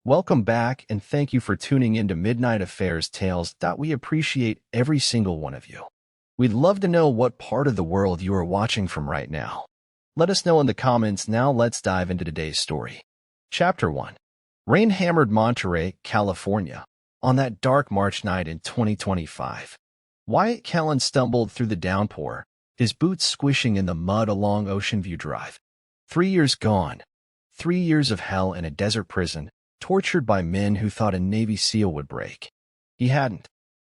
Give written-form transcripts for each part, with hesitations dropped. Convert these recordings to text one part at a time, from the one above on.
Welcome back, and thank you for tuning into Midnight Affairs Tales. We appreciate every single one of you. We'd love to know what part of the world you are watching from right now. Let us know in the comments. Now let's dive into today's story. Chapter 1. Rain hammered Monterey, California, on that dark March night in 2025. Wyatt Kellen stumbled through the downpour, his boots squishing in the mud along Ocean View Drive. 3 years gone. 3 years of hell in a desert prison, tortured by men who thought a Navy SEAL would break. He hadn't.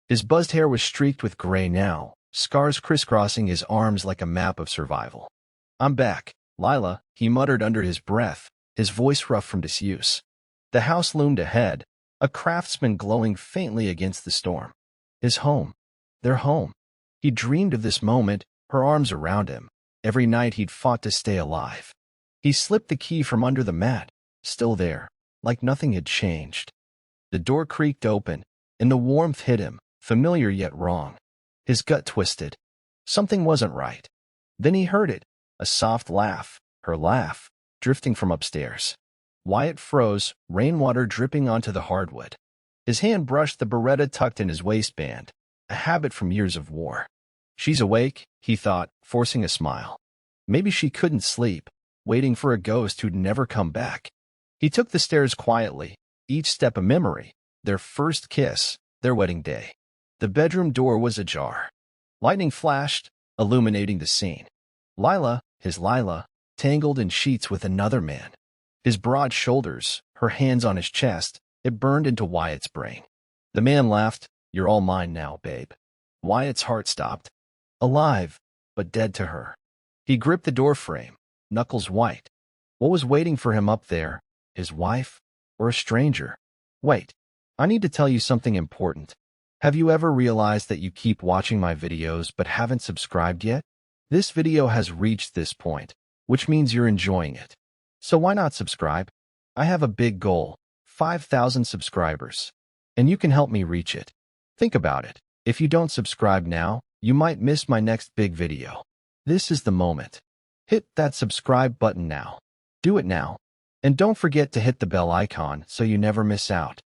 His buzzed hair was streaked with gray now, scars crisscrossing his arms like a map of survival. "I'm back, Lila," he muttered under his breath, his voice rough from disuse. The house loomed ahead, a craftsman glowing faintly against the storm. His home. Their home. He dreamed of this moment, her arms around him. Every night he'd fought to stay alive. He slipped the key from under the mat, still there, like nothing had changed. The door creaked open, and the warmth hit him, familiar yet wrong. His gut twisted. Something wasn't right. Then he heard it, a soft laugh, her laugh, drifting from upstairs. Wyatt froze, rainwater dripping onto the hardwood. His hand brushed the Beretta tucked in his waistband, a habit from years of war. She's awake, he thought, forcing a smile. Maybe she couldn't sleep, waiting for a ghost who'd never come back. He took the stairs quietly, each step a memory, their first kiss, their wedding day. The bedroom door was ajar. Lightning flashed, illuminating the scene. Lila, his Lila, tangled in sheets with another man. His broad shoulders, her hands on his chest, it burned into Wyatt's brain. The man laughed. "You're all mine now, babe." Wyatt's heart stopped. Alive, but dead to her. He gripped the doorframe, knuckles white. What was waiting for him up there? His wife? Or a stranger? Wait, I need to tell you something important. Have you ever realized that you keep watching my videos but haven't subscribed yet? This video has reached this point, which means you're enjoying it. So why not subscribe? I have a big goal, 5,000 subscribers, and you can help me reach it. Think about it. If you don't subscribe now, you might miss my next big video. This is the moment. Hit that subscribe button now. Do it now. And don't forget to hit the bell icon so you never miss out.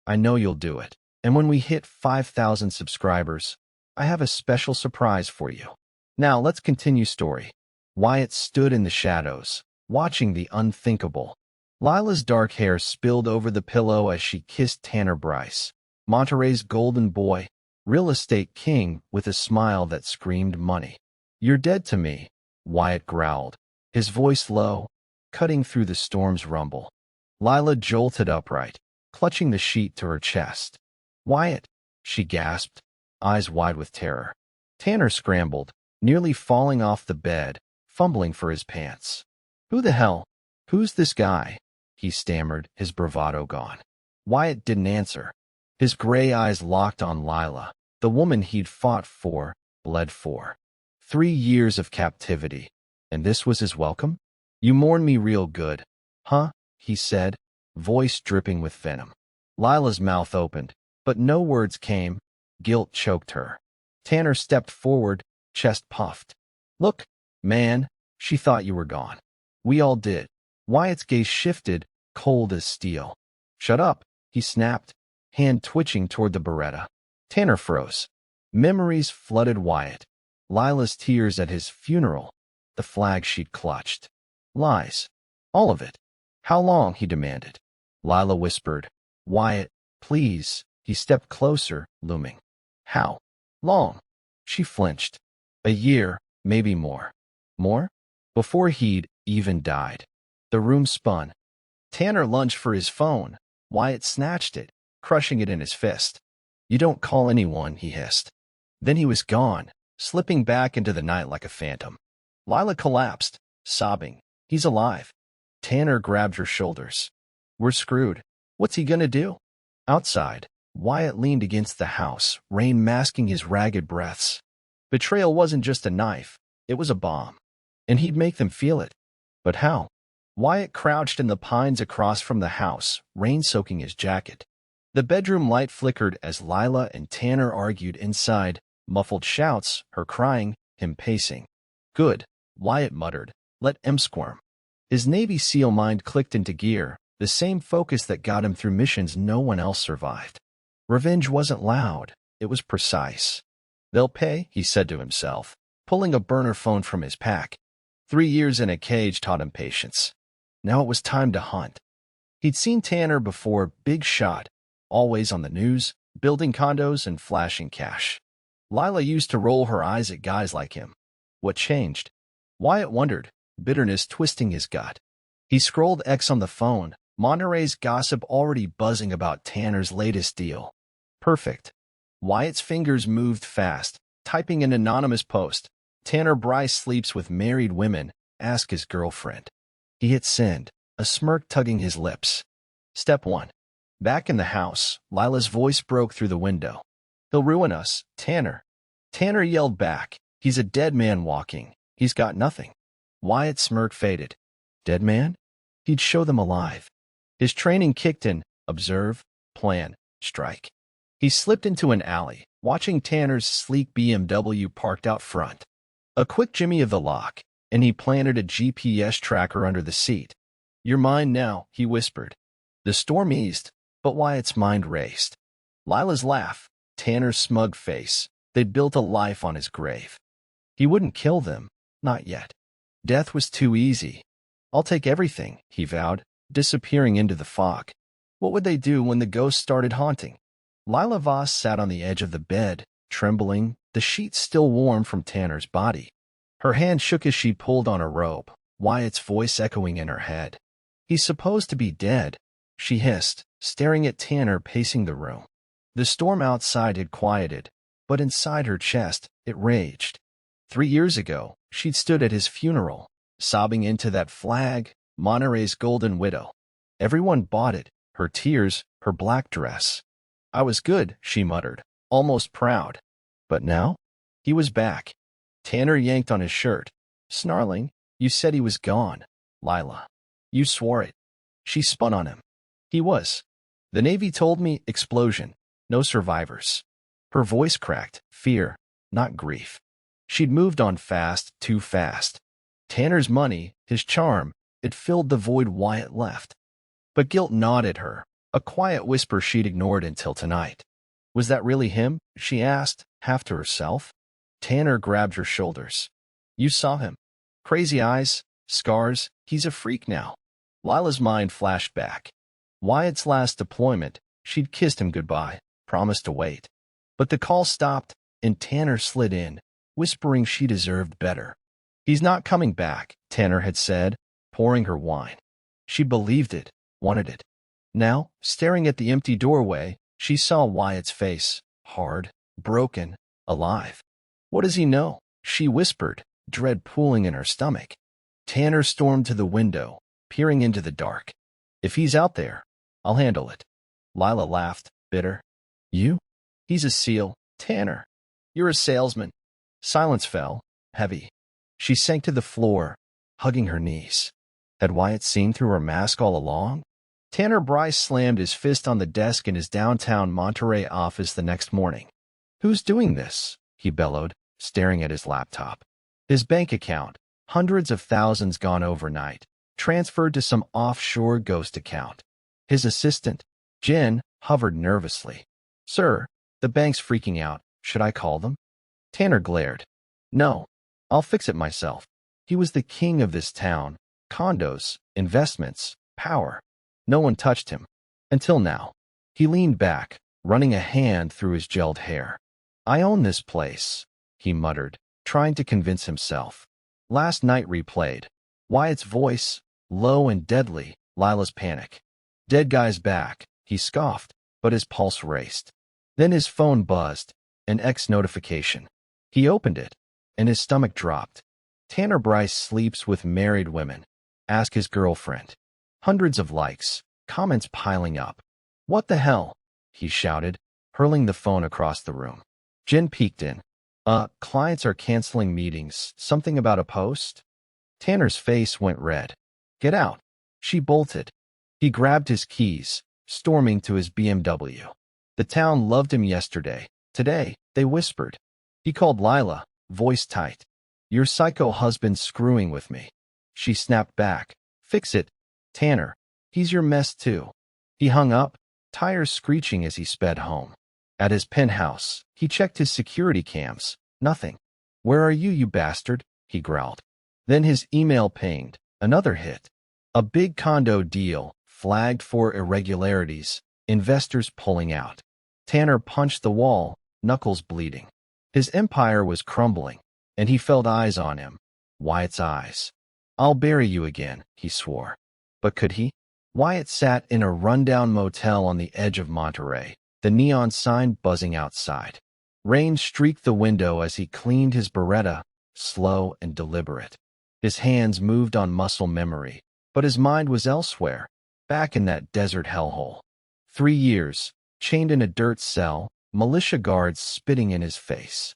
I know you'll do it. And when we hit 5,000 subscribers, I have a special surprise for you. Now let's continue story. Wyatt stood in the shadows, watching the unthinkable. Lila's dark hair spilled over the pillow as she kissed Tanner Bryce, Monterey's golden boy, real estate king with a smile that screamed money. "You're dead to me," Wyatt growled, his voice low, cutting through the storm's rumble. Lila jolted upright, clutching the sheet to her chest. "Wyatt," she gasped, eyes wide with terror. Tanner scrambled, nearly falling off the bed, fumbling for his pants. "Who the hell? Who's this guy?" he stammered, his bravado gone. Wyatt didn't answer. His gray eyes locked on Lila, the woman he'd fought for, bled for. 3 years of captivity, and this was his welcome? "You mourn me real good, huh?" he said, voice dripping with venom. Lila's mouth opened, but no words came. Guilt choked her. Tanner stepped forward, chest puffed. "Look, man, she thought you were gone. We all did." Wyatt's gaze shifted, cold as steel. "Shut up," he snapped, hand twitching toward the Beretta. Tanner froze. Memories flooded Wyatt. Lila's tears at his funeral, the flag she'd clutched. Lies. All of it. "How long?" he demanded. Lila whispered. "Wyatt, please." He stepped closer, looming. "How long?" She flinched. "A year, maybe more." "More?" Before he'd even died. The room spun. Tanner lunged for his phone. Wyatt snatched it, crushing it in his fist. "You don't call anyone," he hissed. Then he was gone, slipping back into the night like a phantom. Lila collapsed, sobbing. "He's alive." Tanner grabbed her shoulders. "We're screwed. What's he gonna do?" Outside, Wyatt leaned against the house, rain masking his ragged breaths. Betrayal wasn't just a knife, it was a bomb. And he'd make them feel it. But how? Wyatt crouched in the pines across from the house, rain soaking his jacket. The bedroom light flickered as Lila and Tanner argued inside, muffled shouts, her crying, him pacing. "Good," Wyatt muttered. "Let him squirm." His Navy SEAL mind clicked into gear, The same focus that got him through missions no one else survived. Revenge wasn't loud, it was precise. They'll pay, he said to himself, pulling a burner phone from his pack. 3 years in a cage taught him patience. Now it was time to hunt. He'd seen Tanner before, big shot, always on the news, building condos and flashing cash. Lila used to roll her eyes at guys like him. What changed? Wyatt wondered, bitterness twisting his gut. He scrolled X on the phone, Monterey's gossip already buzzing about Tanner's latest deal. Perfect. Wyatt's fingers moved fast, typing an anonymous post. Tanner Bryce sleeps with married women, ask his girlfriend. He hit send, a smirk tugging his lips. Step 1. Back in the house, Lila's voice broke through the window. He'll ruin us, Tanner. Tanner yelled back. He's a dead man walking. He's got nothing. Wyatt's smirk faded. Dead man? He'd show them alive. His training kicked in. Observe, plan, strike. He slipped into an alley, watching Tanner's sleek BMW parked out front. A quick jimmy of the lock, and he planted a GPS tracker under the seat. You're mine now, he whispered. The storm eased, but Wyatt's mind raced. Lila's laugh, Tanner's smug face. They'd built a life on his grave. He wouldn't kill them, not yet. Death was too easy. I'll take everything, he vowed, disappearing into the fog. What would they do when the ghost started haunting? Lila Voss sat on the edge of the bed, trembling, the sheets still warm from Tanner's body. Her hand shook as she pulled on a rope, Wyatt's voice echoing in her head. He's supposed to be dead, she hissed, staring at Tanner pacing the room. The storm outside had quieted, but inside her chest, it raged. 3 years ago, she'd stood at his funeral, sobbing into that flag, Monterey's golden widow. Everyone bought it, her tears, her black dress. I was good, she muttered, almost proud. But now? He was back. Tanner yanked on his shirt, snarling, You said he was gone, Lila. You swore it. She spun on him. He was. The Navy told me, explosion. No survivors. Her voice cracked, fear, not grief. She'd moved on fast, too fast. Tanner's money, his charm, it filled the void Wyatt left. But guilt gnawed at her, a quiet whisper she'd ignored until tonight. Was that really him? She asked, half to herself. Tanner grabbed her shoulders. You saw him. Crazy eyes, scars, he's a freak now. Lila's mind flashed back. Wyatt's last deployment, she'd kissed him goodbye, promised to wait. But the call stopped, and Tanner slid in, whispering she deserved better. He's not coming back, Tanner had said, pouring her wine. She believed it, wanted it. Now, staring at the empty doorway, she saw Wyatt's face, hard, broken, alive. What does he know? She whispered, dread pooling in her stomach. Tanner stormed to the window, peering into the dark. If he's out there, I'll handle it. Lila laughed, bitter. You? He's a SEAL, Tanner. You're a salesman. Silence fell, heavy. She sank to the floor, hugging her knees. Had Wyatt seen through her mask all along? Tanner Bryce slammed his fist on the desk in his downtown Monterey office the next morning. Who's doing this? He bellowed, staring at his laptop. His bank account, hundreds of thousands gone overnight, transferred to some offshore ghost account. His assistant, Jen, hovered nervously. Sir, the bank's freaking out. Should I call them? Tanner glared. No, I'll fix it myself. He was the king of this town. Condos, investments, power. No one touched him. Until now. He leaned back, running a hand through his gelled hair. I own this place, he muttered, trying to convince himself. Last night replayed. Wyatt's voice, low and deadly, Lila's panic. Dead guy's back, he scoffed, but his pulse raced. Then his phone buzzed, an X notification. He opened it, and his stomach dropped. Tanner Bryce sleeps with married women. Ask his girlfriend. Hundreds of likes, comments piling up. What the hell? He shouted, hurling the phone across the room. Jen peeked in. Clients are canceling meetings. Something about a post? Tanner's face went red. Get out. She bolted. He grabbed his keys, storming to his BMW. The town loved him yesterday. Today, they whispered. He called Lila, voice tight. Your psycho husband's screwing with me. She snapped back. Fix it, Tanner. He's your mess too. He hung up, tires screeching as he sped home. At his penthouse, he checked his security cams. Nothing. Where are you, you bastard? He growled. Then his email pinged. Another hit. A big condo deal, flagged for irregularities, investors pulling out. Tanner punched the wall, knuckles bleeding. His empire was crumbling, and he felt eyes on him. Wyatt's eyes. I'll bury you again, he swore. But could he? Wyatt sat in a rundown motel on the edge of Monterey, the neon sign buzzing outside. Rain streaked the window as he cleaned his Beretta, slow and deliberate. His hands moved on muscle memory, but his mind was elsewhere, back in that desert hellhole. 3 years, chained in a dirt cell, militia guards spitting in his face.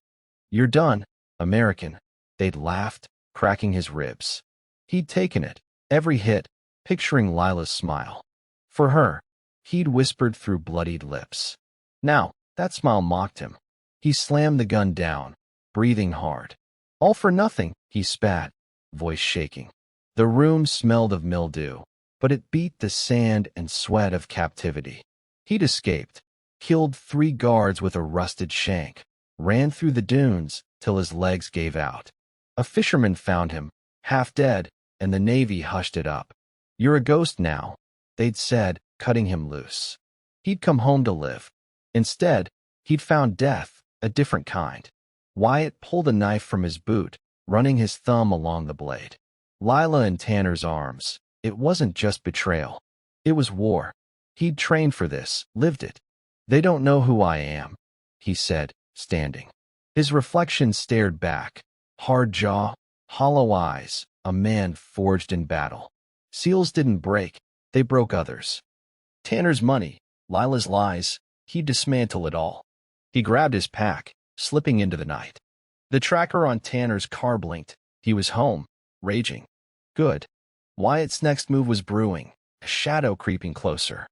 You're done, American. They'd laughed, cracking his ribs. He'd taken it, every hit, picturing Lila's smile. For her, he'd whispered through bloodied lips. Now, that smile mocked him. He slammed the gun down, breathing hard. All for nothing, he spat, voice shaking. The room smelled of mildew, but it beat the sand and sweat of captivity. He'd escaped, killed 3 guards with a rusted shank, ran through the dunes till his legs gave out. A fisherman found him, half dead, and the Navy hushed it up. You're a ghost now, they'd said, cutting him loose. He'd come home to live. Instead, he'd found death, a different kind. Wyatt pulled a knife from his boot, running his thumb along the blade. Lila in Tanner's arms. It wasn't just betrayal. It was war. He'd trained for this, lived it. They don't know who I am, he said, standing. His reflection stared back. Hard jaw, hollow eyes, a man forged in battle. Seals didn't break, they broke others. Tanner's money, Lila's lies, he'd dismantle it all. He grabbed his pack, slipping into the night. The tracker on Tanner's car blinked. He was home, raging. Good. Wyatt's next move was brewing, a shadow creeping closer.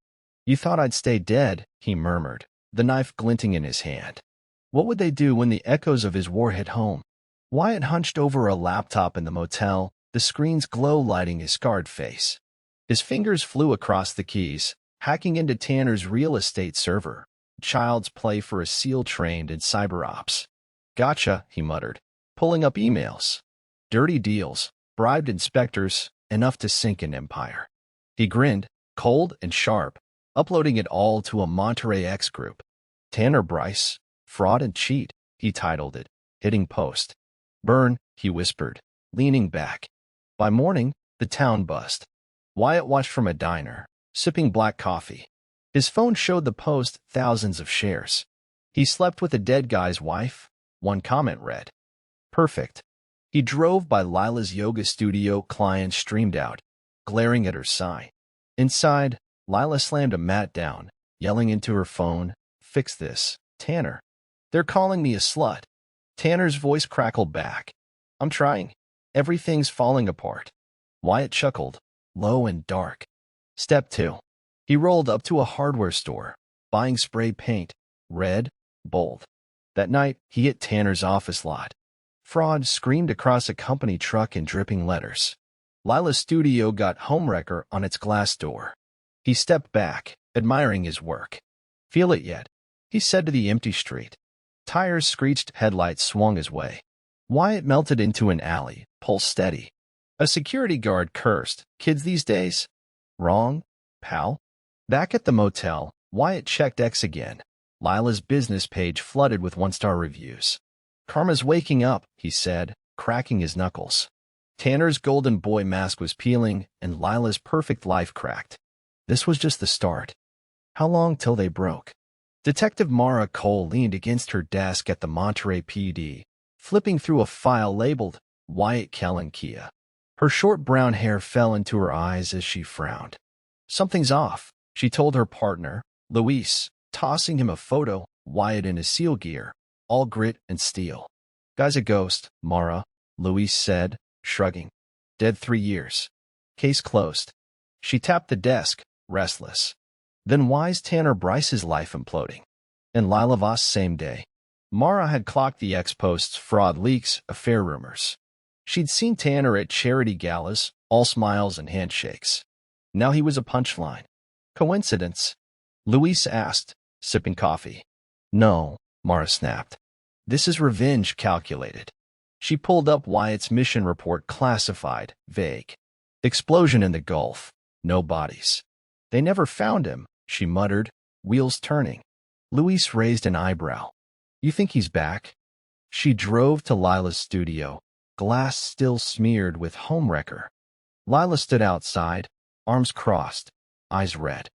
You thought I'd stay dead, he murmured, the knife glinting in his hand. What would they do when the echoes of his war hit home? Wyatt hunched over a laptop in the motel, the screen's glow lighting his scarred face. His fingers flew across the keys, hacking into Tanner's real estate server. Child's play for a SEAL trained in cyber ops. Gotcha, he muttered, pulling up emails. Dirty deals, bribed inspectors, enough to sink an empire. He grinned, cold and sharp, uploading it all to a Monterey X group. Tanner Bryce, Fraud and Cheat, he titled it, hitting post. Burn, he whispered, leaning back. By morning, the town buzzed. Wyatt watched from a diner, sipping black coffee. His phone showed the post thousands of shares. He slept with a dead guy's wife, one comment read. Perfect. He drove by Lila's yoga studio. Clients streamed out, glaring at her sign. Inside, Lila slammed a mat down, yelling into her phone, Fix this, Tanner. They're calling me a slut. Tanner's voice crackled back. I'm trying. Everything's falling apart. Wyatt chuckled, low and dark. Step 2. He rolled up to a hardware store, buying spray paint, red, bold. That night, he hit Tanner's office lot. Fraud screamed across a company truck in dripping letters. Lila's studio got homewrecker on its glass door. He stepped back, admiring his work. Feel it yet? He said to the empty street. Tires screeched, headlights swung his way. Wyatt melted into an alley, pulse steady. A security guard cursed. Kids these days? Wrong, pal. Back at the motel, Wyatt checked X again. Lila's business page flooded with 1-star reviews. Karma's waking up, he said, cracking his knuckles. Tanner's golden boy mask was peeling, and Lila's perfect life cracked. This was just the start. How long till they broke? Detective Mara Cole leaned against her desk at the Monterey PD, flipping through a file labeled Wyatt Kalankia. Her short brown hair fell into her eyes as she frowned. Something's off, she told her partner, Luis, tossing him a photo, Wyatt in his SEAL gear, all grit and steel. Guy's a ghost, Mara, Luis said, shrugging. Dead 3 years. Case closed. She tapped the desk, restless. Then why's Tanner Bryce's life imploding? And Lila Voss same day. Mara had clocked the X-Post's fraud leaks, affair rumors. She'd seen Tanner at charity galas, all smiles and handshakes. Now he was a punchline. Coincidence? Luis asked, sipping coffee. No, Mara snapped. This is revenge calculated. She pulled up Wyatt's mission report, classified, vague. Explosion in the Gulf. No bodies. They never found him, she muttered, wheels turning. Luis raised an eyebrow. You think he's back? She drove to Lila's studio, glass still smeared with homewrecker. Lila stood outside, arms crossed, eyes red.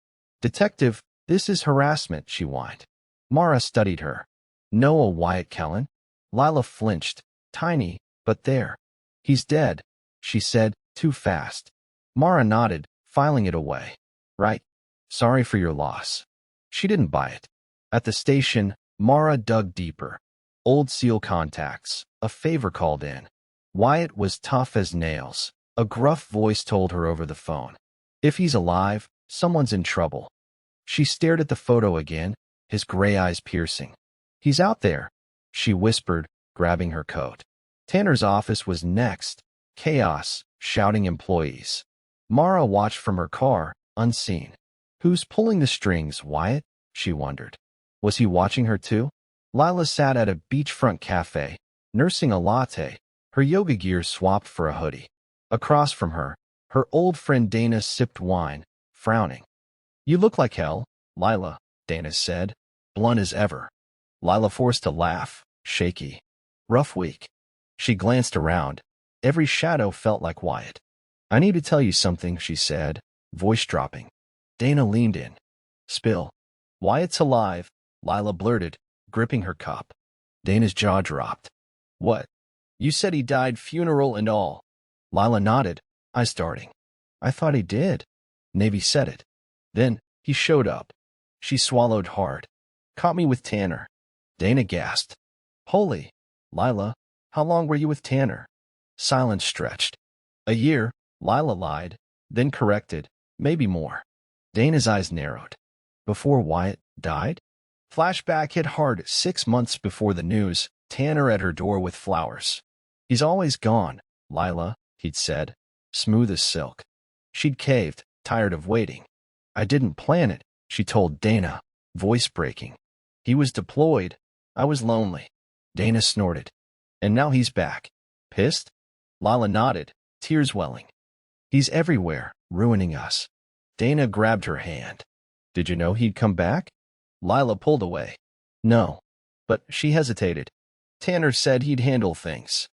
Detective, this is harassment, she whined. Mara studied her. Noah Wyatt Kellen? Lila flinched, tiny, but there. He's dead, she said, too fast. Mara nodded, filing it away. Right. Sorry for your loss. She didn't buy it. At the station, Mara dug deeper. Old seal contacts. A favor called in. Wyatt was tough as nails. A gruff voice told her over the phone. If he's alive, someone's in trouble. She stared at the photo again, his gray eyes piercing. He's out there, she whispered, grabbing her coat. Tanner's office was next. Chaos, shouting employees. Mara watched from her car, unseen. Who's pulling the strings, Wyatt? She wondered. Was he watching her too? Lila sat at a beachfront cafe, nursing a latte, her yoga gear swapped for a hoodie. Across from her, her old friend Dana sipped wine, frowning. You look like hell, Lila, Dana said, blunt as ever. Lila forced a laugh, shaky. Rough week. She glanced around. Every shadow felt like Wyatt. I need to tell you something, she said, voice dropping. Dana leaned in. Spill. Wyatt's alive, Lila blurted, gripping her cup. Dana's jaw dropped. What? You said he died, funeral and all. Lila nodded, eyes darting. I thought he did. Navy said it. Then, he showed up. She swallowed hard. Caught me with Tanner. Dana gasped. Holy. Lila, how long were you with Tanner? Silence stretched. A year, Lila lied, then corrected, maybe more. Dana's eyes narrowed. Before Wyatt died? Flashback hit hard 6 months before the news, Tanner at her door with flowers. He's always gone, Lila, he'd said, smooth as silk. She'd caved, tired of waiting. I didn't plan it, she told Dana, voice breaking. He was deployed. I was lonely. Dana snorted. And now he's back. Pissed? Lila nodded, tears welling. He's everywhere, ruining us. Dana grabbed her hand. Did you know he'd come back? Lila pulled away. No. But she hesitated. Tanner said he'd handle things.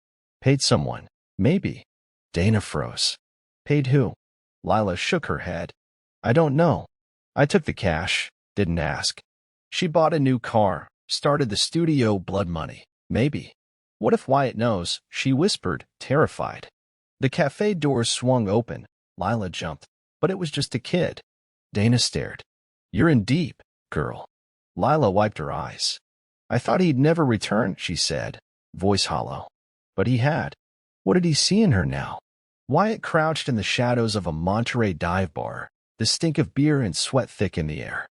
Paid someone. Maybe. Dana froze. Paid who? Lila shook her head. I don't know. I took the cash, didn't ask. She bought a new car, started the studio, blood money. Maybe. What if Wyatt knows? She whispered, terrified. The cafe doors swung open. Lila jumped. But it was just a kid. Dana stared. You're in deep, girl. Lila wiped her eyes. I thought he'd never return, she said, voice hollow. But he had. What did he see in her now? Wyatt crouched in the shadows of a Monterey dive bar, the stink of beer and sweat thick in the air.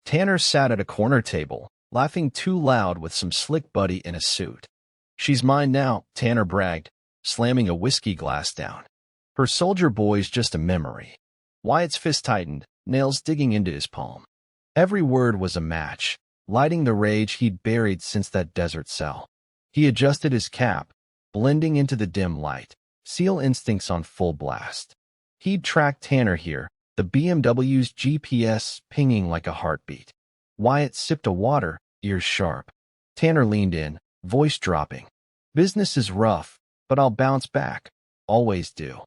Tanner sat at a corner table, laughing too loud with some slick buddy in a suit. She's mine now, Tanner bragged, slamming a whiskey glass down. Her soldier boy's just a memory. Wyatt's fist tightened, nails digging into his palm. Every word was a match, lighting the rage he'd buried since that desert cell. He adjusted his cap, blending into the dim light, SEAL instincts on full blast. He'd tracked Tanner here, the BMW's GPS pinging like a heartbeat. Wyatt sipped a water, ears sharp. Tanner leaned in, voice dropping. Business is rough, but I'll bounce back. Always do.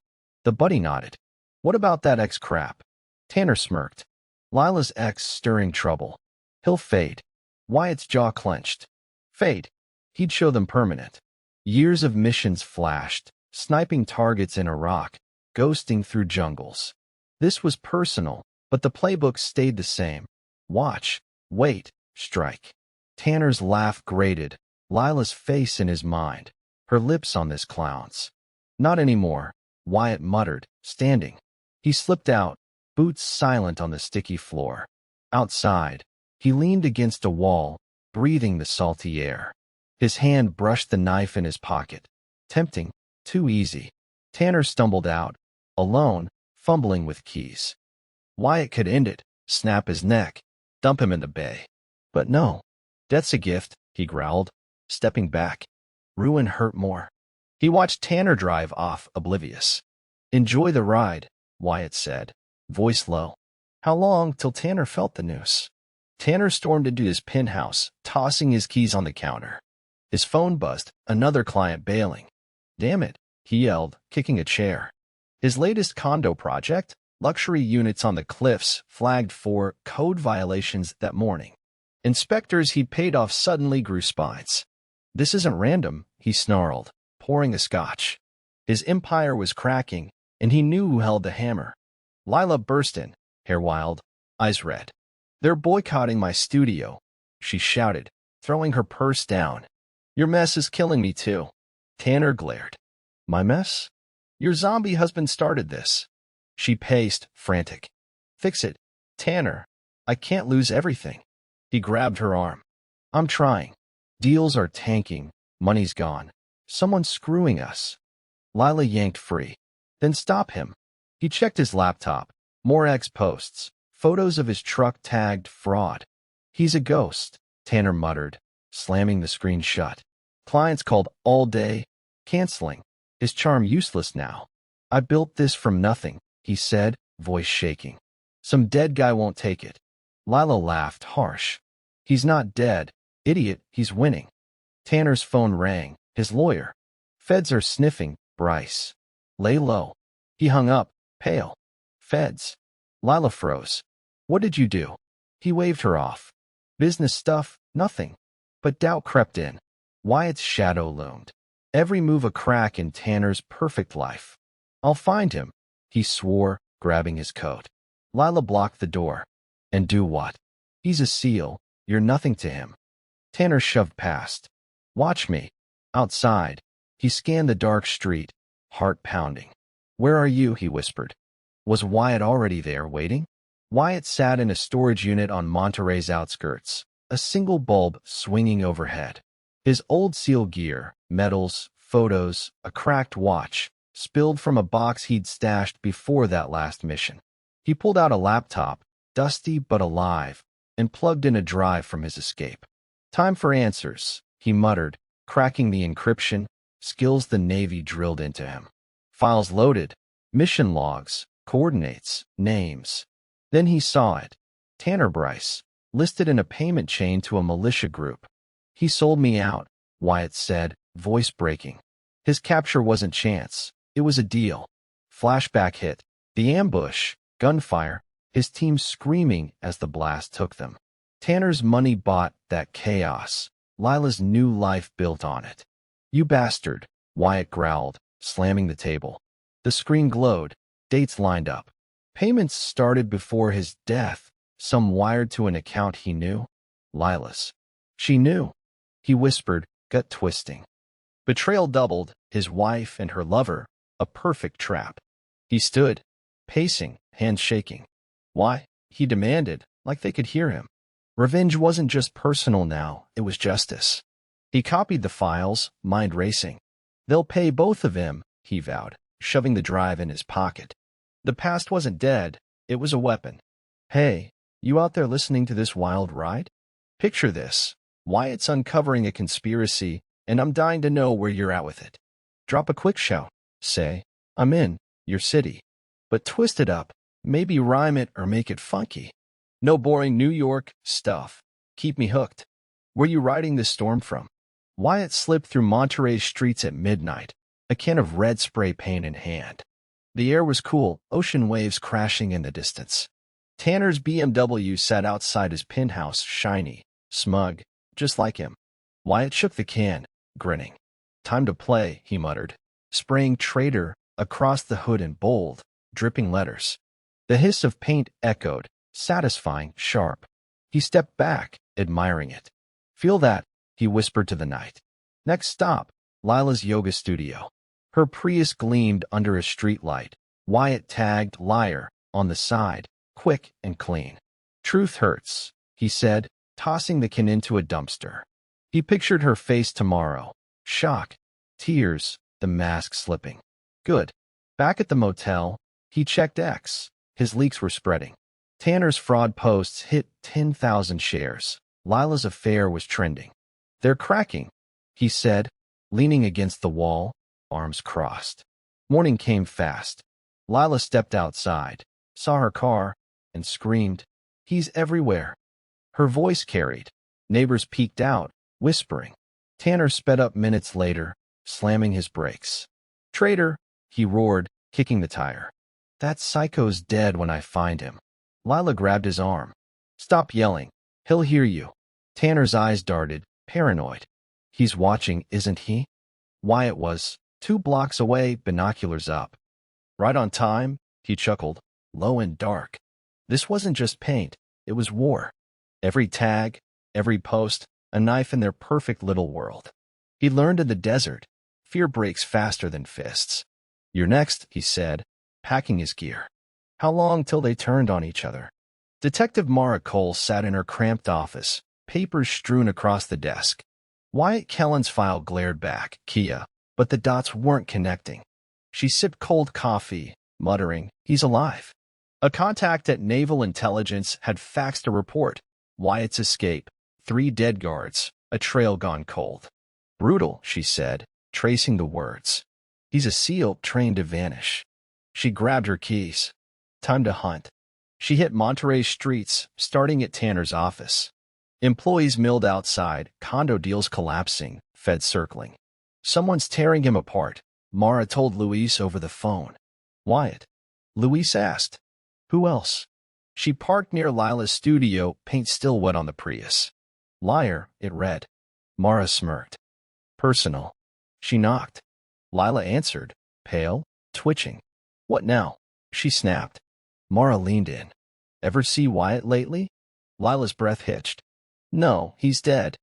The buddy nodded. What about that ex-crap? Tanner smirked. Lila's ex stirring trouble. He'll fade. Wyatt's jaw clenched. Fade. He'd show them permanent. Years of missions flashed, sniping targets in Iraq, ghosting through jungles. This was personal, but the playbook stayed the same. Watch, wait, strike. Tanner's laugh grated, Lila's face in his mind, her lips on this clown's. Not anymore, Wyatt muttered, standing. He slipped out, boots silent on the sticky floor. Outside, he leaned against a wall, breathing the salty air. His hand brushed the knife in his pocket. Tempting, too easy. Tanner stumbled out, alone, fumbling with keys. Wyatt could end it, snap his neck, dump him in the bay. But no. Death's a gift, he growled, stepping back. Ruin hurt more. He watched Tanner drive off, oblivious. Enjoy the ride, Wyatt said, voice low. How long till Tanner felt the noose? Tanner stormed into his penthouse, tossing his keys on the counter. His phone buzzed, another client bailing. Damn it, he yelled, kicking a chair. His latest condo project, luxury units on the cliffs, flagged for code violations that morning. Inspectors he'd paid off suddenly grew spines. This isn't random, he snarled, pouring a scotch. His empire was cracking, and he knew who held the hammer. Lila burst in, hair wild, eyes red. They're boycotting my studio, she shouted, throwing her purse down. Your mess is killing me too. Tanner glared. My mess? Your zombie husband started this. She paced, frantic. Fix it, Tanner. I can't lose everything. He grabbed her arm. I'm trying. Deals are tanking. Money's gone. Someone's screwing us. Lila yanked free. Then stop him. He checked his laptop. More ex posts. Photos of his truck tagged fraud. He's a ghost, Tanner muttered, slamming the screen shut. Clients called all day. Canceling. His charm useless now. I built this from nothing, he said, voice shaking. Some dead guy won't take it. Lila laughed, harsh. He's not dead. Idiot, he's winning. Tanner's phone rang. His lawyer. Feds are sniffing, Bryce. Lay low. He hung up, pale. Feds. Lila froze. What did you do? He waved her off. Business stuff, nothing. But doubt crept in. Wyatt's shadow loomed. Every move a crack in Tanner's perfect life. I'll find him, he swore, grabbing his coat. Lila blocked the door. And do what? He's a SEAL. You're nothing to him. Tanner shoved past. Watch me. Outside. He scanned the dark street, heart pounding. Where are you? He whispered. Was Wyatt already there, waiting? Wyatt sat in a storage unit on Monterey's outskirts, a single bulb swinging overhead. His old SEAL gear, medals, photos, a cracked watch, spilled from a box he'd stashed before that last mission. He pulled out a laptop, dusty but alive, and plugged in a drive from his escape. Time for answers, he muttered, cracking the encryption, skills the Navy drilled into him. Files loaded, mission logs, coordinates, names. Then he saw it. Tanner Bryce, listed in a payment chain to a militia group. He sold me out, Wyatt said, voice breaking. His capture wasn't chance. It was a deal. Flashback hit. The ambush, gunfire, his team screaming as the blast took them. Tanner's money bought that chaos. Lila's new life built on it. You bastard, Wyatt growled, slamming the table. The screen glowed. Dates lined up. Payments started before his death, some wired to an account he knew. Lila's. She knew. He whispered, gut twisting. Betrayal doubled, his wife and her lover, a perfect trap. He stood, pacing, hands shaking. Why? He demanded, like they could hear him. Revenge wasn't just personal now, it was justice. He copied the files, mind racing. They'll pay both of them, he vowed, shoving the drive in his pocket. The past wasn't dead, it was a weapon. Hey, you out there listening to this wild ride? Picture this. Wyatt's uncovering a conspiracy, and I'm dying to know where you're at with it. Drop a quick shout. Say, I'm in, your city. But twist it up, maybe rhyme it or make it funky. No boring New York stuff. Keep me hooked. Where you riding this storm from? Wyatt slipped through Monterey's streets at midnight, a can of red spray paint in hand. The air was cool, ocean waves crashing in the distance. Tanner's BMW sat outside his penthouse, shiny, smug, just like him. Wyatt shook the can, grinning. Time to play, he muttered, spraying traitor across the hood in bold, dripping letters. The hiss of paint echoed, satisfying, sharp. He stepped back, admiring it. Feel that, he whispered to the night. Next stop, Lila's yoga studio. Her Prius gleamed under a streetlight. Wyatt tagged liar on the side, quick and clean. Truth hurts, he said, tossing the can into a dumpster. He pictured her face tomorrow. Shock, tears, the mask slipping. Good. Back at the motel, he checked X. His leaks were spreading. Tanner's fraud posts hit 10,000 shares. Lila's affair was trending. They're cracking, he said, leaning against the wall, arms crossed. Morning came fast. Lila stepped outside, saw her car, and screamed, "He's everywhere." Her voice carried. Neighbors peeked out, whispering. Tanner sped up minutes later, slamming his brakes. "Traitor," he roared, kicking the tire. "That psycho's dead when I find him." Lila grabbed his arm. "Stop yelling. He'll hear you." Tanner's eyes darted, paranoid. "He's watching, isn't he?" Wyatt was 2 blocks away, binoculars up. "Right on time," he chuckled, low and dark. This wasn't just paint, it was war. Every tag, every post, a knife in their perfect little world. He learned in the desert, fear breaks faster than fists. "You're next," he said, packing his gear. How long till they turned on each other? Detective Mara Cole sat in her cramped office, papers strewn across the desk. Wyatt Kellen's file glared back, Kia, but the dots weren't connecting. She sipped cold coffee, muttering, "He's alive." A contact at Naval Intelligence had faxed a report. Wyatt's escape, 3 dead guards, a trail gone cold. "Brutal," she said, tracing the words. "He's a SEAL trained to vanish." She grabbed her keys. Time to hunt. She hit Monterey's streets, starting at Tanner's office. Employees milled outside, condo deals collapsing, feds circling. "Someone's tearing him apart," Mara told Luis over the phone. "Wyatt?" Luis asked. "Who else?" She parked near Lila's studio, paint still wet on the Prius. "Liar," it read. Mara smirked. "Personal." She knocked. Lila answered, pale, twitching. "What now?" she snapped. Mara leaned in. "Ever see Wyatt lately?" Lila's breath hitched. "No, he's dead."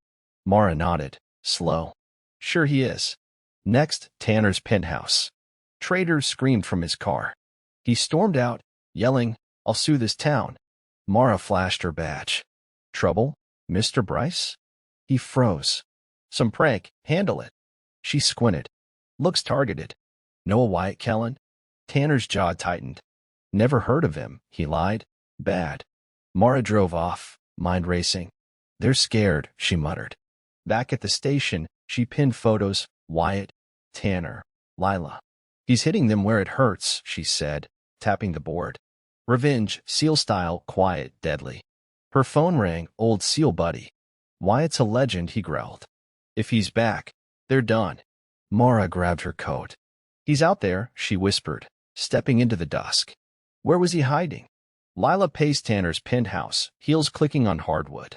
Mara nodded, slow. "Sure he is." Next, Tanner's penthouse. Trader screamed from his car. He stormed out, yelling, "I'll sue this town." Mara flashed her badge. "Trouble, Mr. Bryce?" He froze. "Some prank, handle it." She squinted. "Looks targeted." "Know a Wyatt Kellen?" Tanner's jaw tightened. "Never heard of him," he lied. "Bad." Mara drove off, mind racing. "They're scared," she muttered. Back at the station, she pinned photos, Wyatt, Tanner, Lila. "He's hitting them where it hurts," she said, tapping the board. "Revenge, SEAL style, quiet, deadly." Her phone rang, old SEAL buddy. "Wyatt's a legend," he growled. "If he's back, they're done." Mara grabbed her coat. "He's out there," she whispered, stepping into the dusk. Where was he hiding? Lila paced Tanner's penthouse, heels clicking on hardwood.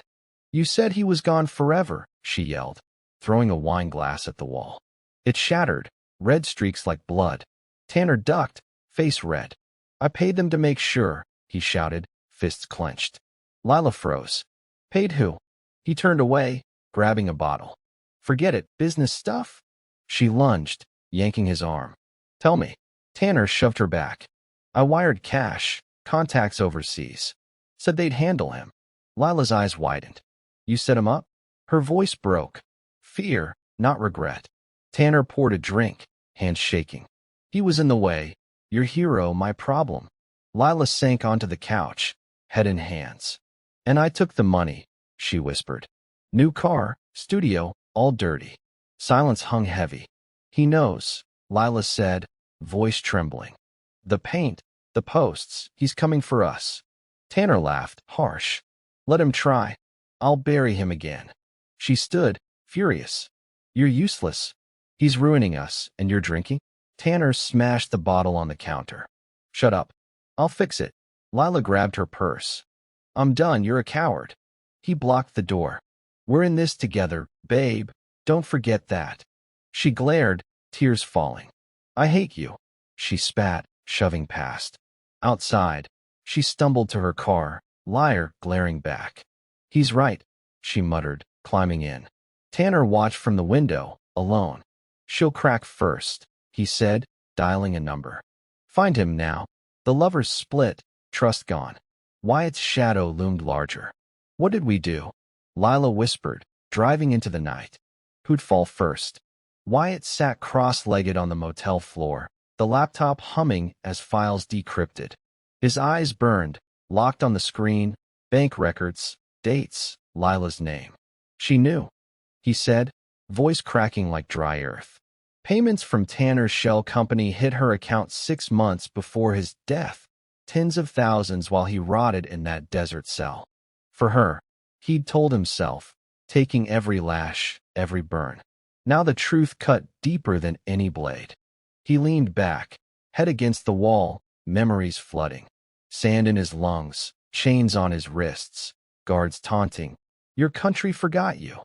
"You said he was gone forever," she yelled, throwing a wine glass at the wall. It shattered, red streaks like blood. Tanner ducked, face red. "I paid them to make sure," he shouted, fists clenched. Lila froze. "Paid who?" He turned away, grabbing a bottle. "Forget it, business stuff?" She lunged, yanking his arm. "Tell me." Tanner shoved her back. "I wired cash, contacts overseas. Said they'd handle him." Lila's eyes widened. "You set him up?" Her voice broke. Fear, not regret. Tanner poured a drink, hands shaking. "He was in the way. Your hero, my problem." Lila sank onto the couch, head in hands. "And I took the money," she whispered. "New car, studio, all dirty." Silence hung heavy. "He knows," Lila said, voice trembling. "The paint, the posts, he's coming for us." Tanner laughed, harsh. "Let him try. I'll bury him again." She stood, furious. "You're useless. He's ruining us, and you're drinking?" Tanner smashed the bottle on the counter. "Shut up. I'll fix it." Lila grabbed her purse. "I'm done, you're a coward." He blocked the door. "We're in this together, babe. Don't forget that." She glared, tears falling. "I hate you." She spat, shoving past. Outside, she stumbled to her car, liar glaring back. "He's right," she muttered, climbing in. Tanner watched from the window, alone. "She'll crack first," he said, dialing a number. "Find him now." The lovers split, trust gone. Wyatt's shadow loomed larger. "What did we do?" Lila whispered, driving into the night. "Who'd fall first?" Wyatt sat cross-legged on the motel floor, the laptop humming as files decrypted. His eyes burned, Locked on the screen, bank records, dates, Lila's name. She knew, he said, voice cracking like dry earth. Payments from Tanner's shell company hit her account 6 months before his death, tens of thousands while he rotted in that desert cell. For her, he'd told himself, taking every lash, every burn. Now the truth cut deeper than any blade. He leaned back, head against the wall, memories flooding. Sand in his lungs, chains on his wrists, guards taunting. Your country forgot you.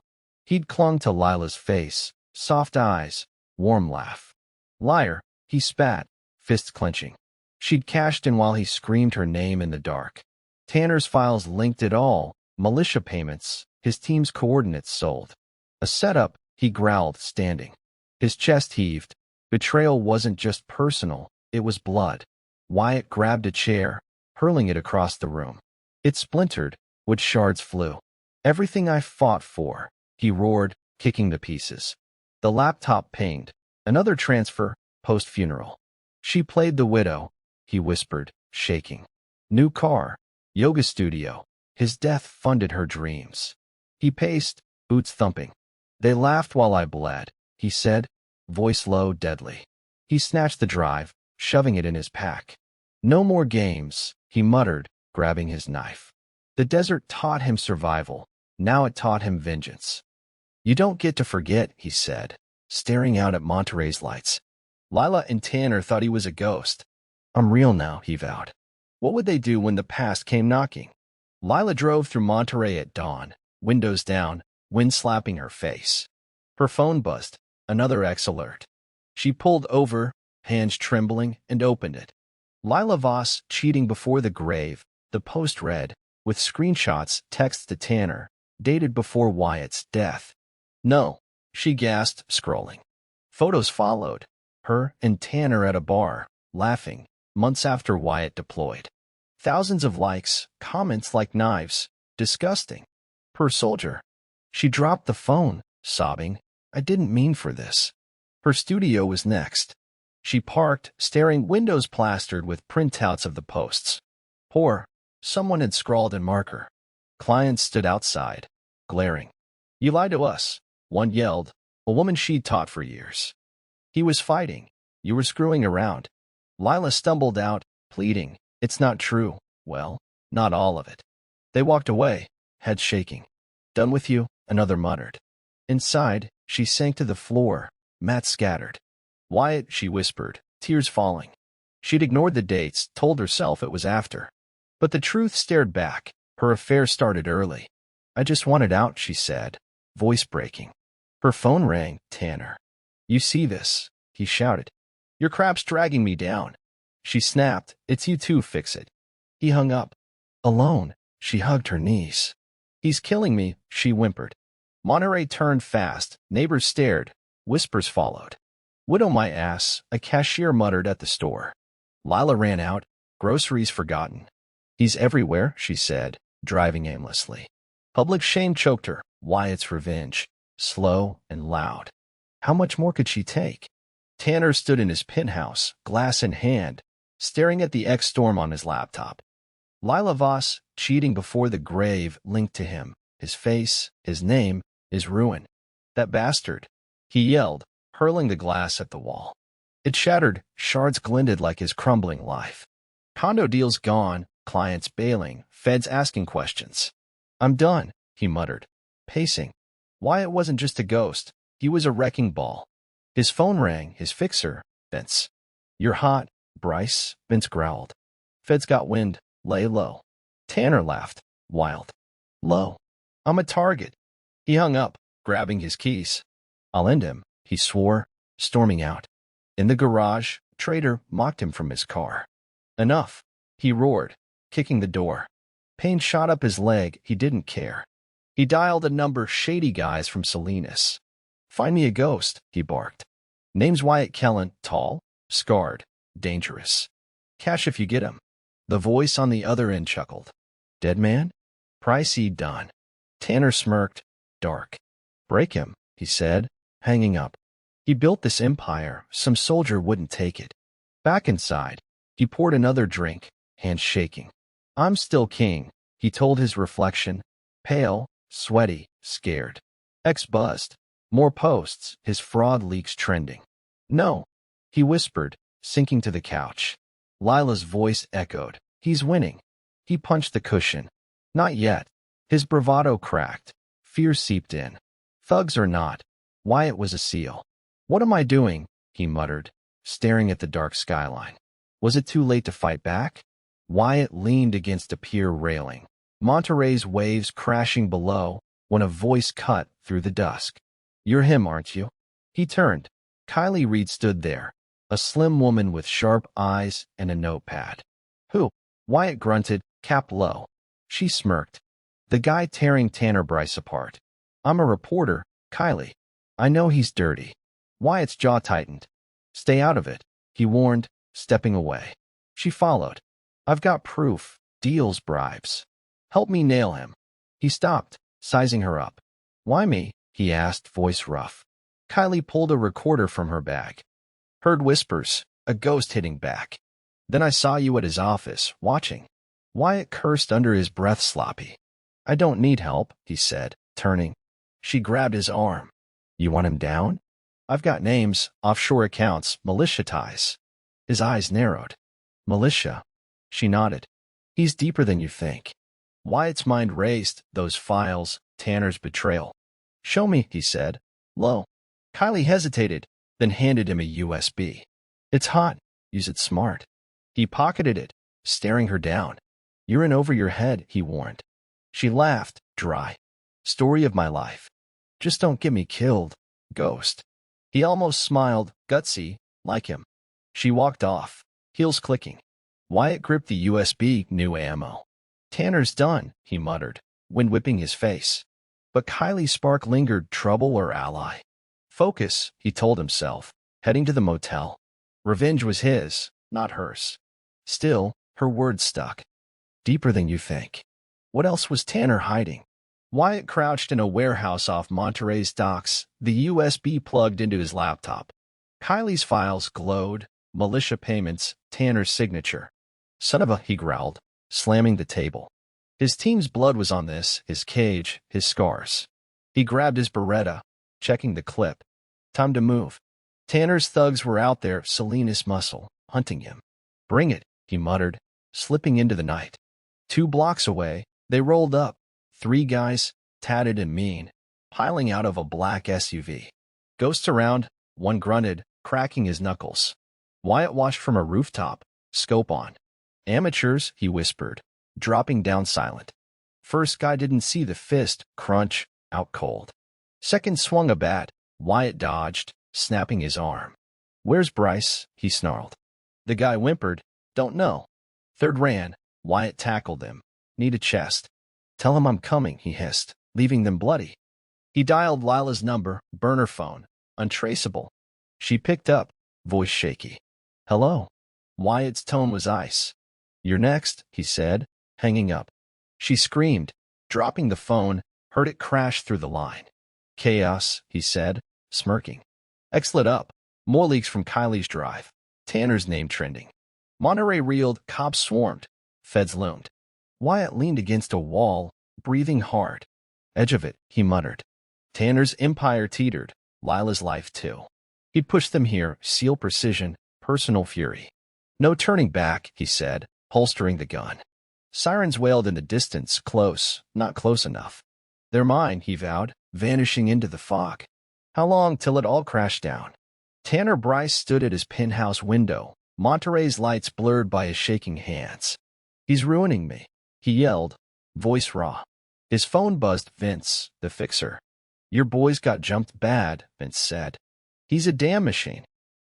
He'd clung to Lila's face, soft eyes, warm laugh. Liar, he spat, fists clenching. She'd cashed in while he screamed her name in the dark. Tanner's files linked it all, militia payments, his team's coordinates sold. A setup, he growled, standing. His chest heaved. Betrayal wasn't just personal, it was blood. Wyatt grabbed a chair, hurling it across the room. It splintered, wood shards flew. Everything I fought for, he roared, kicking the pieces. The laptop pinged. Another transfer, post-funeral. She played the widow, he whispered, shaking. New car, yoga studio. His death funded her dreams. He paced, boots thumping. They laughed while I bled, he said, voice low, deadly. He snatched the drive, shoving it in his pack. No more games, he muttered, grabbing his knife. The desert taught him survival. Now it taught him vengeance. You don't get to forget, he said, staring out at Monterey's lights. Lila and Tanner thought he was a ghost. I'm real now, he vowed. What would they do when the past came knocking? Lila drove through Monterey at dawn, windows down, wind slapping her face. Her phone buzzed, another X alert. She pulled over, hands trembling, and opened it. Lila Voss cheating before the grave, the post read, with screenshots, texts to Tanner, dated before Wyatt's death. No, she gasped, scrolling. Photos followed, her and Tanner at a bar, laughing, months after Wyatt deployed. Thousands of likes, comments like knives, disgusting. Per soldier. She dropped the phone, sobbing, I didn't mean for this. Her studio was next. She parked, staring, windows plastered with printouts of the posts. Poor, someone had scrawled in marker. Clients stood outside, glaring. You lied to us, one yelled, a woman she'd taught for years. He was fighting. You were screwing around. Lila stumbled out, pleading, it's not true. Well, not all of it. They walked away, heads shaking. Done with you, another muttered. Inside, she sank to the floor, mats scattered. Wyatt, she whispered, tears falling. She'd ignored the dates, told herself it was after. But the truth stared back. Her affair started early. I just wanted out, she said, voice breaking. Her phone rang, Tanner. You see this, he shouted. Your crap's dragging me down. She snapped, it's you too, fix it. He hung up. Alone, she hugged her knees. He's killing me, she whimpered. Monterey turned fast, neighbors stared, whispers followed. Widow my ass, a cashier muttered at the store. Lila ran out, groceries forgotten. He's everywhere, she said, driving aimlessly. Public shame choked her, Wyatt's revenge, slow and loud. How much more could she take? Tanner stood in his penthouse, glass in hand, staring at the X-Storm on his laptop. Lila Voss, cheating before the grave, linked to him, his face, his name, his ruin. That bastard, he yelled, hurling the glass at the wall. It shattered, shards glinted like his crumbling life. Condo deals gone, clients bailing, feds asking questions. I'm done, he muttered, pacing. Wyatt wasn't just a ghost, he was a wrecking ball. His phone rang, his fixer, Vince. You're hot, Bryce, Vince growled. Feds got wind, lay low. Tanner laughed, wild. Low. I'm a target. He hung up, grabbing his keys. I'll end him, he swore, storming out. In the garage, Trader mocked him from his car. Enough, he roared, kicking the door. Pain shot up his leg, he didn't care. He dialed a number, shady guys from Salinas. Find me a ghost, he barked. Name's Wyatt Kellen, tall, scarred, dangerous. Cash if you get him. The voice on the other end chuckled. Dead man? Pricey done. Tanner smirked, dark. Break him, he said, hanging up. He built this empire, some soldier wouldn't take it. Back inside, he poured another drink, hands shaking. I'm still king, he told his reflection. Pale, sweaty, scared. X buzzed. More posts, his fraud leaks trending. No, he whispered, sinking to the couch. Lila's voice echoed. He's winning. He punched the cushion. Not yet. His bravado cracked. Fear seeped in. Thugs or not, Wyatt was a seal. What am I doing? He muttered, staring at the dark skyline. Was it too late to fight back? Wyatt leaned against a pier railing, Monterey's waves crashing below, when a voice cut through the dusk. You're him, aren't you? He turned. Kylie Reed stood there, a slim woman with sharp eyes and a notepad. Who? Wyatt grunted, cap low. She smirked. The guy tearing Tanner Bryce apart. I'm a reporter, Kylie. I know he's dirty. Wyatt's jaw tightened. Stay out of it, he warned, stepping away. She followed. I've got proof, deals, bribes. Help me nail him. He stopped, sizing her up. Why me? He asked, voice rough. Kylie pulled a recorder from her bag. Heard whispers, a ghost hitting back. Then I saw you at his office, watching. Wyatt cursed under his breath, sloppy. I don't need help, he said, turning. She grabbed his arm. You want him down? I've got names, offshore accounts, militia ties. His eyes narrowed. Militia. She nodded. He's deeper than you think. Wyatt's mind raced, those files, Tanner's betrayal. Show me, he said, low. Kylie hesitated, then handed him a USB. It's hot. Use it smart. He pocketed it, staring her down. You're in over your head, he warned. She laughed, dry. Story of my life. Just don't get me killed, ghost. He almost smiled, gutsy, like him. She walked off, heels clicking. Wyatt gripped the USB, new ammo. Tanner's done, he muttered, wind whipping his face. But Kylie's spark lingered, trouble or ally. Focus, he told himself, heading to the motel. Revenge was his, not hers. Still, her words stuck. Deeper than you think. What else was Tanner hiding? Wyatt crouched in a warehouse off Monterey's docks, the USB plugged into his laptop. Kylie's files glowed, militia payments, Tanner's signature. Son of a, he growled, slamming the table. His team's blood was on this, his cage, his scars. He grabbed his Beretta, checking the clip. Time to move. Tanner's thugs were out there, Salinas muscle, hunting him. Bring it, he muttered, slipping into the night. 2 blocks away, they rolled up. 3 guys, tatted and mean, piling out of a black SUV. Ghosts around, one grunted, cracking his knuckles. Wyatt watched from a rooftop, scope on. Amateurs, he whispered, dropping down silent. First guy didn't see the fist, crunch, out cold. Second swung a bat, Wyatt dodged, snapping his arm. Where's Bryce? He snarled. The guy whimpered, don't know. Third ran, Wyatt tackled them. Need a chest. Tell him I'm coming, he hissed, leaving them bloody. He dialed Lila's number, burner phone, untraceable. She picked up, voice shaky. Hello. Wyatt's tone was ice. You're next, he said, hanging up. She screamed, dropping the phone, heard it crash through the line. Chaos, he said, smirking. X lit up. More leaks from Kylie's drive. Tanner's name trending. Monterey reeled, cops swarmed. Feds loomed. Wyatt leaned against a wall, breathing hard. Edge of it, he muttered. Tanner's empire teetered, Lila's life too. He'd pushed them here, seal precision, personal fury. No turning back, he said, holstering the gun. Sirens wailed in the distance, close, not close enough. They're mine, he vowed, vanishing into the fog. How long till it all crashed down? Tanner Bryce stood at his penthouse window, Monterey's lights blurred by his shaking hands. He's ruining me, he yelled, voice raw. His phone buzzed. Vince, the fixer. Your boy's got jumped bad, Vince said. He's a damn machine.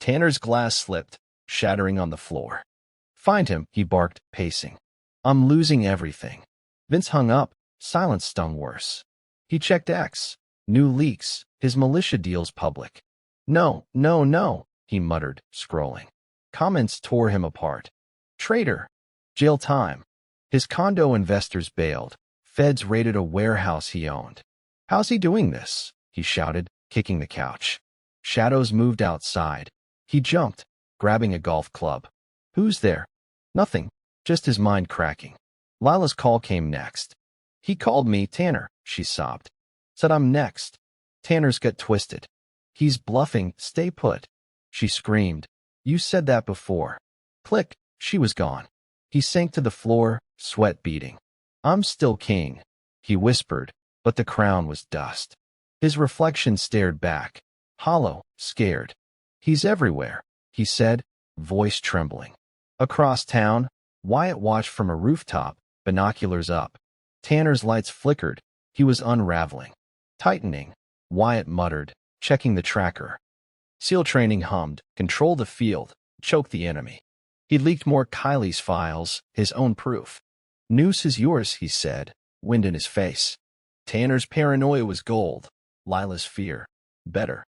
Tanner's glass slipped, shattering on the floor. Find him, he barked, pacing. I'm losing everything. Vince hung up, silence stung worse. He checked X. New leaks, his militia deals public. No, no, no, he muttered, scrolling. Comments tore him apart. Traitor. Jail time. His condo investors bailed. Feds raided a warehouse he owned. How's he doing this? He shouted, kicking the couch. Shadows moved outside. He jumped, grabbing a golf club. Who's there? Nothing, just his mind cracking. Lila's call came next. He called me Tanner, she sobbed. Said I'm next. Tanner's got twisted. He's bluffing, stay put. She screamed. You said that before. Click, she was gone. He sank to the floor, sweat beading. I'm still king, he whispered, but the crown was dust. His reflection stared back, hollow, scared. He's everywhere, he said, voice trembling. Across town, Wyatt watched from a rooftop, binoculars up. Tanner's lights flickered. He was unraveling. Tightening, Wyatt muttered, checking the tracker. SEAL training hummed, control the field, choke the enemy. He leaked more Kylie's files, his own proof. Noose is yours, he said, wind in his face. Tanner's paranoia was gold, Lila's fear, better.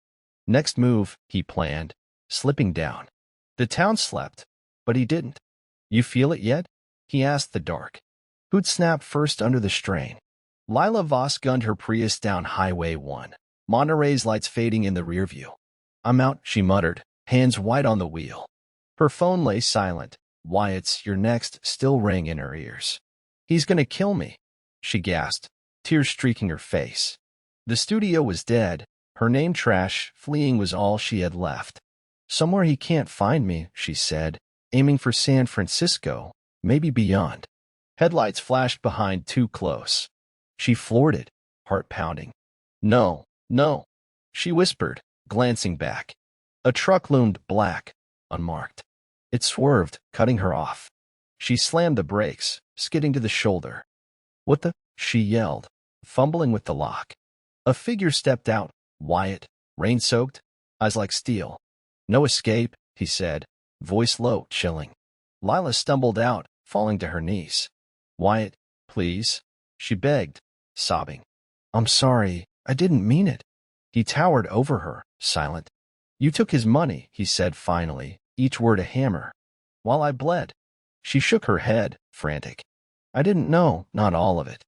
Next move, he planned, slipping down. The town slept, but he didn't. You feel it yet? He asked the dark. Who'd snap first under the strain? Lila Voss gunned her Prius down Highway 1, Monterey's lights fading in the rearview. I'm out, she muttered, hands white on the wheel. Her phone lay silent. Wyatt's "You're next" still rang in her ears. He's gonna kill me, she gasped, tears streaking her face. The studio was dead. Her name trash, fleeing was all she had left. Somewhere he can't find me, she said, aiming for San Francisco, maybe beyond. Headlights flashed behind too close. She floored it, heart pounding. No, no, she whispered, glancing back. A truck loomed black, unmarked. It swerved, cutting her off. She slammed the brakes, skidding to the shoulder. What the? She yelled, fumbling with the lock. A figure stepped out, Wyatt, rain-soaked, eyes like steel. No escape, he said, voice low, chilling. Lila stumbled out, falling to her knees. Wyatt, please, she begged, sobbing. I'm sorry, I didn't mean it. He towered over her, silent. You took his money, he said finally, each word a hammer. While I bled. She shook her head, frantic. I didn't know, not all of it.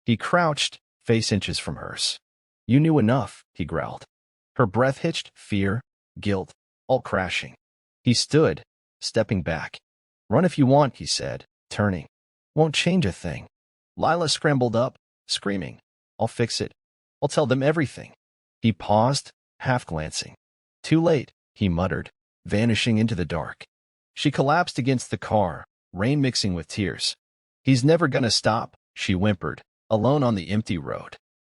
He crouched, face inches from hers. You knew enough, he growled. Her breath hitched, fear, guilt, all crashing. He stood, stepping back. Run if you want, he said, turning. Won't change a thing. Lila scrambled up, screaming. I'll fix it. I'll tell them everything. He paused, half glancing. Too late, he muttered, vanishing into the dark. She collapsed against the car, rain mixing with tears. He's never gonna stop, she whimpered, alone on the empty road.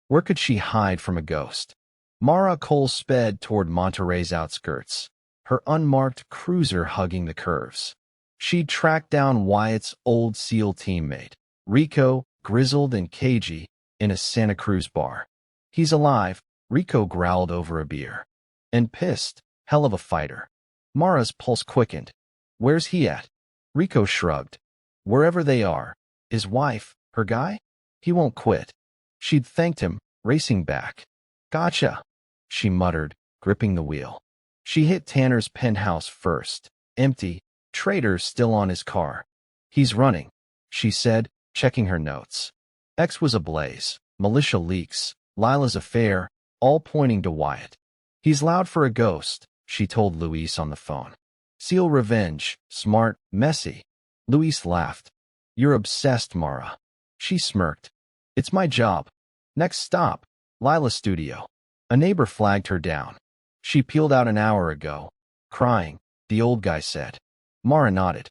Where could she hide from a ghost? Mara Cole sped toward Monterey's outskirts, her unmarked cruiser hugging the curves. She'd tracked down Wyatt's old SEAL teammate, Rico, grizzled and cagey, in a Santa Cruz bar. He's alive, Rico growled over a beer. And pissed, hell of a fighter. Mara's pulse quickened. Where's he at? Rico shrugged. Wherever they are. His wife, her guy? He won't quit. She'd thanked him, racing back. Gotcha, she muttered, gripping the wheel. She hit Tanner's penthouse first, empty, traitor still on his car. He's running, she said, checking her notes. X was ablaze, militia leaks, Lila's affair, all pointing to Wyatt. He's loud for a ghost, she told Luis on the phone. SEAL revenge, smart, messy. Luis laughed. You're obsessed, Mara. She smirked. It's my job. Next stop, Lila's studio. A neighbor flagged her down. She peeled out an hour ago. Crying, the old guy said. Mara nodded.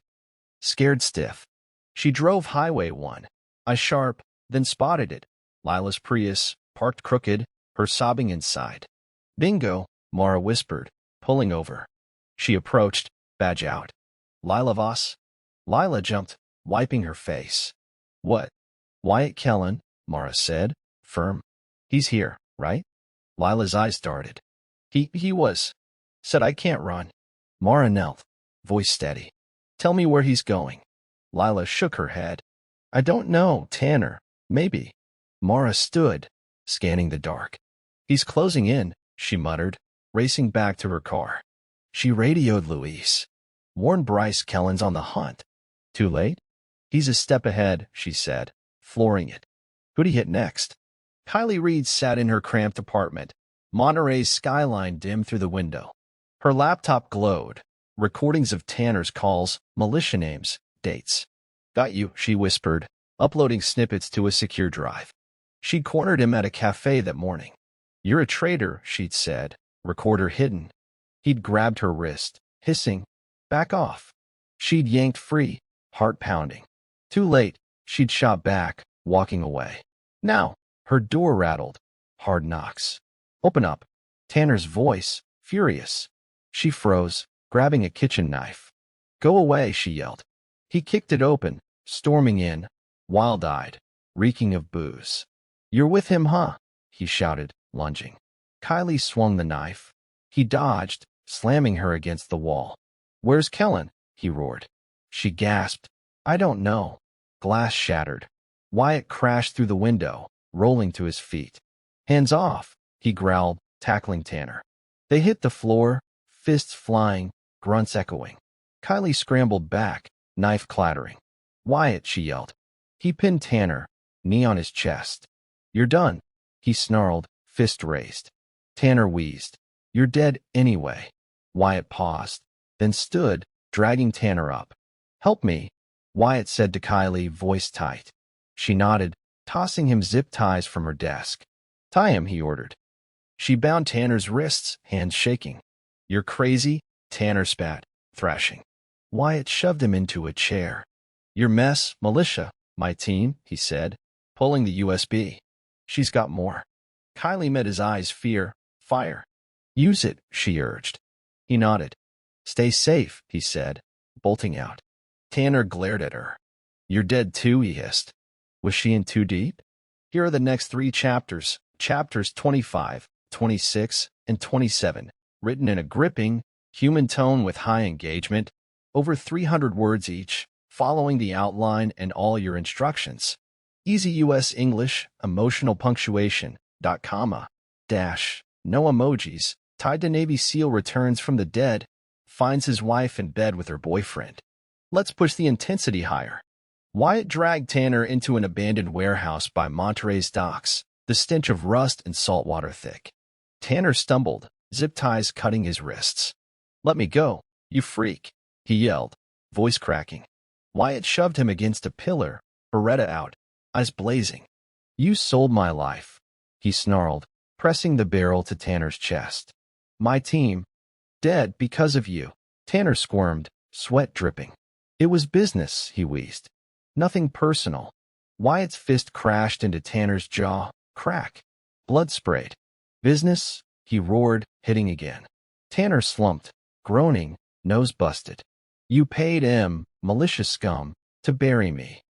Scared stiff. She drove Highway 1. I sharp, then spotted it. Lila's Prius, parked crooked, her sobbing inside. Bingo, Mara whispered, pulling over. She approached, badge out. Lila Voss? Lila jumped, wiping her face. What? Wyatt Kellen, Mara said, firm. He's here, right? Lila's eyes darted. He was. Said I can't run. Mara knelt, voice steady. Tell me where he's going. Lila shook her head. I don't know, Tanner. Maybe. Mara stood, scanning the dark. He's closing in, she muttered, racing back to her car. She radioed Luis. Warn Bryce Kellen's on the hunt. Too late? He's a step ahead, she said, flooring it. Who'd he hit next? Kylie Reed sat in her cramped apartment, Monterey's skyline dim through the window. Her laptop glowed, recordings of Tanner's calls, militia names, dates. Got you, she whispered, uploading snippets to a secure drive. She'd cornered him at a cafe that morning. "You're a traitor," she'd said, recorder hidden. He'd grabbed her wrist, hissing, "Back off." She'd yanked free, heart pounding. Too late, she'd shot back, walking away. Now, her door rattled. Hard knocks. "Open up." Tanner's voice, furious. She froze, grabbing a kitchen knife. "Go away," she yelled. He kicked it open, storming in, wild-eyed, reeking of booze. "You're with him, huh?" he shouted, lunging. Kylie swung the knife. He dodged, slamming her against the wall. "Where's Kellen?" he roared. She gasped. "I don't know." Glass shattered. Wyatt crashed through the window, rolling to his feet. "Hands off," he growled, tackling Tanner. They hit the floor, fists flying, grunts echoing. Kylie scrambled back, knife clattering. "Wyatt," she yelled. He pinned Tanner, knee on his chest. "You're done," he snarled, fist raised. Tanner wheezed. "You're dead anyway." Wyatt paused, then stood, dragging Tanner up. "Help me," Wyatt said to Kylie, voice tight. She nodded, tossing him zip ties from her desk. "Tie him," he ordered. She bound Tanner's wrists, hands shaking. "You're crazy," Tanner spat, thrashing. Wyatt shoved him into a chair. "Your mess, militia, my team," he said, pulling the USB. "She's got more." Kylie met his eyes, fear, fire. "Use it," she urged. He nodded. "Stay safe," he said, bolting out. Tanner glared at her. "You're dead too," he hissed. Was she in too deep? Here are the next 3 chapters, chapters 25, 26, and 27, written in a gripping, human tone with high engagement, over 300 words each, following the outline and all your instructions. Easy US English, emotional punctuation, comma, dash, no emojis, tied to Navy SEAL returns from the dead, finds his wife in bed with her boyfriend. Let's push the intensity higher. Wyatt dragged Tanner into an abandoned warehouse by Monterey's docks, the stench of rust and saltwater thick. Tanner stumbled, zip ties cutting his wrists. "Let me go, you freak," he yelled, voice cracking. Wyatt shoved him against a pillar, Beretta out, eyes blazing. "You sold my life," he snarled, pressing the barrel to Tanner's chest. "My team, dead because of you." Tanner squirmed, sweat dripping. "It was business," he wheezed. "Nothing personal." Wyatt's fist crashed into Tanner's jaw, crack. Blood sprayed. "Business?" he roared, hitting again. Tanner slumped, groaning, nose busted. "You paid him, malicious scum, to bury me."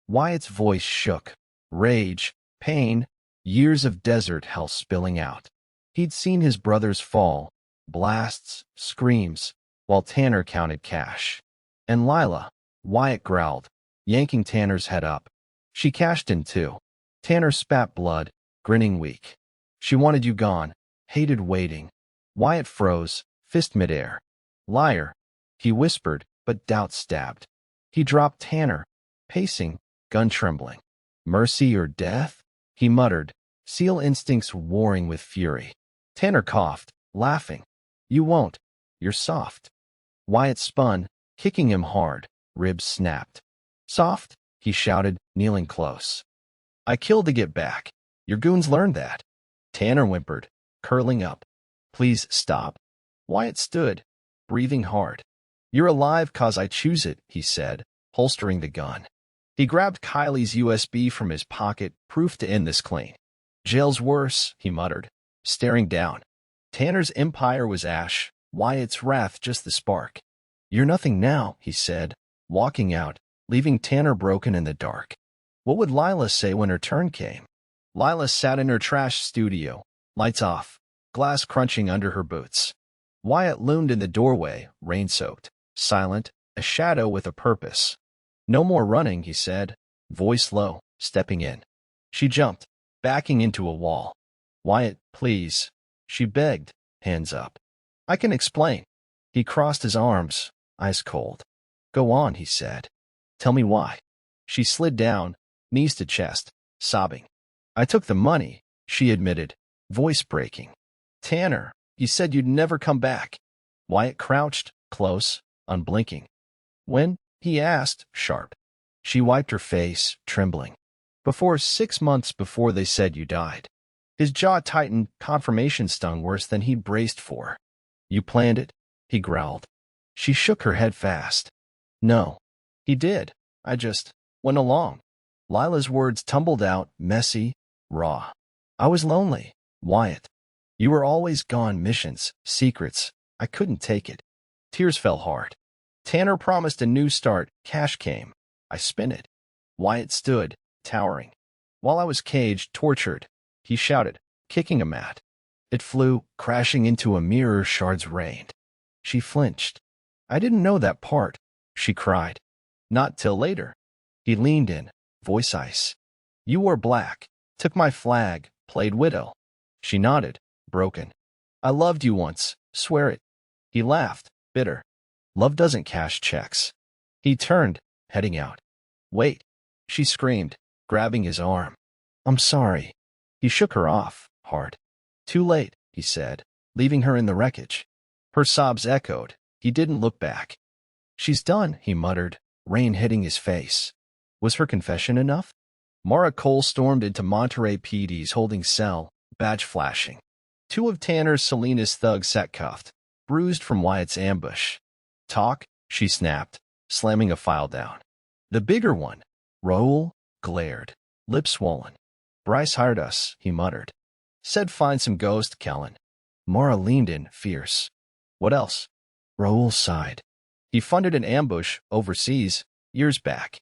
Wyatt's voice shook. Rage, pain, years of desert hell spilling out. He'd seen his brothers fall, blasts, screams, while Tanner counted cash. "And Lila," Wyatt growled, yanking Tanner's head up. "She cashed in too." Tanner spat blood, grinning weak. "She wanted you gone, hated waiting." Wyatt froze, fist midair. "Liar," he whispered, but doubt stabbed. He dropped Tanner, pacing, gun trembling. "Mercy or death?" he muttered, SEAL instincts warring with fury. Tanner coughed, laughing. "You won't. You're soft." Wyatt spun, kicking him hard, ribs snapped. "Soft?" he shouted, kneeling close. "I killed to get back. Your goons learned that." Tanner whimpered, curling up. "Please stop." Wyatt stood, breathing hard. "You're alive 'cause I choose it," he said, holstering the gun. He grabbed Kylie's USB from his pocket, proof to end this clean. "Jail's worse," he muttered, staring down. Tanner's empire was ash, Wyatt's wrath just the spark. "You're nothing now," he said, walking out, leaving Tanner broken in the dark. What would Lila say when her turn came? Lila sat in her trash studio, lights off, glass crunching under her boots. Wyatt loomed in the doorway, rain-soaked, silent, a shadow with a purpose. "No more running," he said, voice low, stepping in. She jumped, backing into a wall. "Wyatt, please," she begged, hands up. "I can explain." He crossed his arms, ice cold. "Go on," he said. "Tell me why." She slid down, knees to chest, sobbing. "I took the money," she admitted, voice breaking. "Tanner, you said you'd never come back." Wyatt crouched, close, unblinking. "When?" he asked, sharp. She wiped her face, trembling. Before 6 months before they said you died. His jaw tightened, confirmation stung worse than he'd braced for. You planned it? He growled. She shook her head fast. No. He did. I just went along. Lila's words tumbled out, messy, raw. I was lonely, Wyatt. You were always gone, missions, secrets. I couldn't take it. Tears fell hard. Tanner promised a new start. Cash came. I spent it. Wyatt stood, towering. While I was caged, tortured, he shouted, kicking a mat. It flew, crashing into a mirror, shards rained. She flinched. I didn't know that part, she cried. Not till later. He leaned in, voice ice. You wore black, took my flag, played widow. She nodded, broken. I loved you once, swear it. He laughed, bitter. Love doesn't cash checks. He turned, heading out. Wait, she screamed, grabbing his arm. I'm sorry. He shook her off, hard. Too late, he said, leaving her in the wreckage. Her sobs echoed. He didn't look back. She's done, he muttered, rain hitting his face. Was her confession enough? Mara Cole stormed into Monterey PD's holding cell, badge flashing. Two of Tanner's Salinas thugs sat cuffed, bruised from Wyatt's ambush. Talk, she snapped, slamming a file down. The bigger one, Raoul, glared, lips swollen. Bryce hired us, he muttered. Said find some ghost, Kellen. Mara leaned in, fierce. What else? Raoul sighed. He funded an ambush overseas, years back.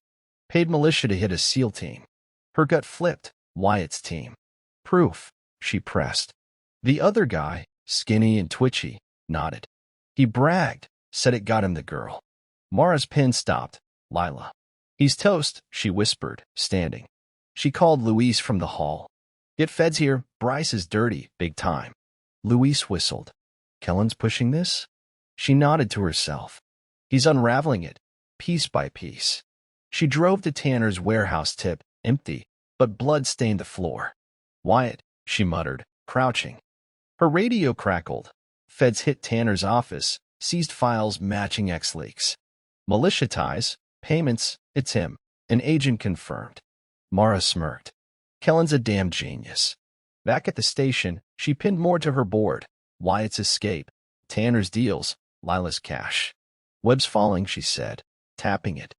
Paid militia to hit a SEAL team. Her gut flipped, Wyatt's team. Proof, she pressed. The other guy, skinny and twitchy, nodded. He bragged, said it got him the girl. Mara's pen stopped, Lila. He's toast, she whispered, standing. She called Luis from the hall. Get feds here, Bryce is dirty, big time. Luis whistled. Kellen's pushing this? She nodded to herself. He's unraveling it, piece by piece. She drove to Tanner's warehouse tip, empty, but blood stained the floor. Wyatt, she muttered, crouching. Her radio crackled. Feds hit Tanner's office, seized files matching X-leaks. Militia ties, payments, it's him. An agent confirmed. Mara smirked. Kellen's a damn genius. Back at the station, she pinned more to her board. Wyatt's escape, Tanner's deals, Lila's cash. Web's falling, she said, tapping it.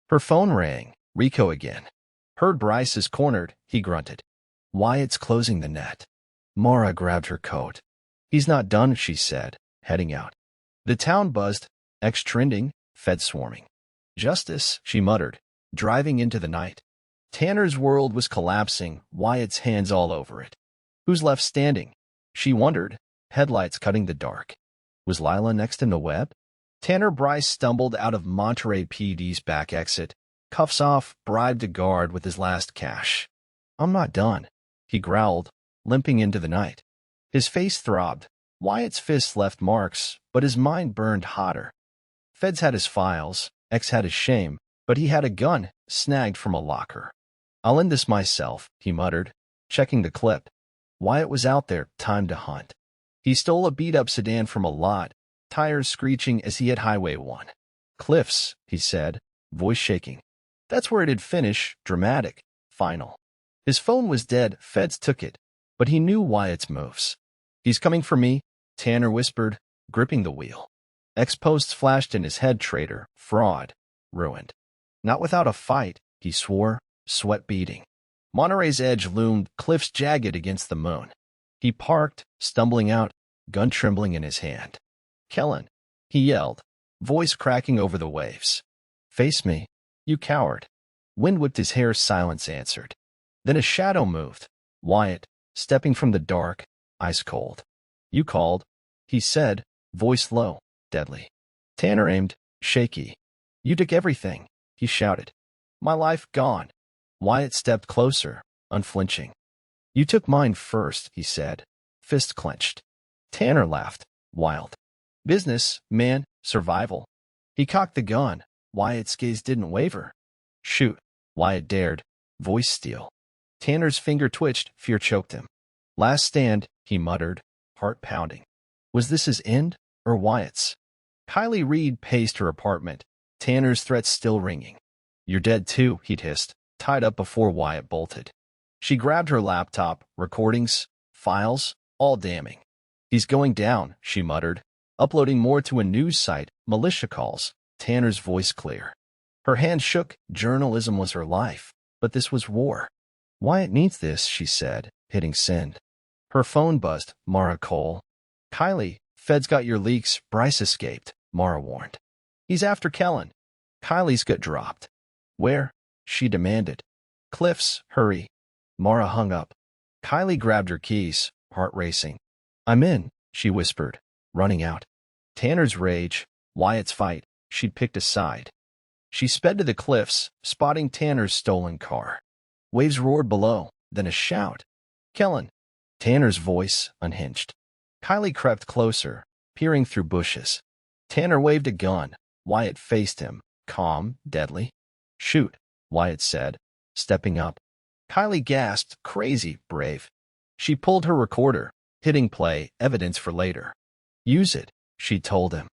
Her phone rang. Rico again. Heard Bryce is cornered, he grunted. Wyatt's closing the net. Mara grabbed her coat. He's not done, she said, heading out. The town buzzed, X-trending, fed swarming. Justice, she muttered, driving into the night. Tanner's world was collapsing, Wyatt's hands all over it. Who's left standing? She wondered, headlights cutting the dark. Was Lila next in the web? Tanner Bryce stumbled out of Monterey PD's back exit, cuffs off, bribed a guard with his last cash. I'm not done, he growled, limping into the night. His face throbbed. Wyatt's fists left marks, but his mind burned hotter. Feds had his files, X had his shame, but he had a gun, snagged from a locker. I'll end this myself, he muttered, checking the clip. Wyatt was out there, time to hunt. He stole a beat-up sedan from a lot, tires screeching as he hit Highway 1. Cliffs, he said, voice shaking. That's where it'd finish, dramatic, final. His phone was dead, feds took it, but he knew Wyatt's moves. He's coming for me, Tanner whispered, gripping the wheel. X-posts flashed in his head, traitor, fraud, ruined. Not without a fight, he swore, sweat beading. Monterey's edge loomed, cliffs jagged against the moon. He parked, stumbling out, gun trembling in his hand. Kellen, he yelled, voice cracking over the waves. Face me, you coward. Wind whipped his hair, silence answered. Then a shadow moved. Wyatt, stepping from the dark, ice cold. You called, he said, voice low, deadly. Tanner aimed, shaky. You took everything, he shouted. My life gone. Wyatt stepped closer, unflinching. You took mine first, he said, fist clenched. Tanner laughed, wild. Business, man, survival. He cocked the gun. Wyatt's gaze didn't waver. Shoot, Wyatt dared, voice steel. Tanner's finger twitched, fear choked him. Last stand, he muttered, heart pounding. Was this his end, or Wyatt's? Kylie Reed paced her apartment, Tanner's threats still ringing. You're dead too, he'd hissed, tied up before Wyatt bolted. She grabbed her laptop, recordings, files, all damning. He's going down, she muttered, uploading more to a news site, militia calls, Tanner's voice clear. Her hand shook. Journalism was her life, but this was war. Wyatt needs this, she said, hitting send. Her phone buzzed. Mara Cole. Kylie, Feds got your leaks. Bryce escaped, Mara warned. He's after Kellen. Kylie's got dropped. Where? She demanded. Cliffs, hurry. Mara hung up. Kylie grabbed her keys, heart racing. I'm in, she whispered, running out. Tanner's rage, Wyatt's fight, she'd picked a side. She sped to the cliffs, spotting Tanner's stolen car. Waves roared below, then a shout. Kellen. Tanner's voice unhinged. Kylie crept closer, peering through bushes. Tanner waved a gun. Wyatt faced him, calm, deadly. Shoot, Wyatt said, stepping up. Kylie gasped, crazy, brave. She pulled her recorder, hitting play, evidence for later. Use it, she told him.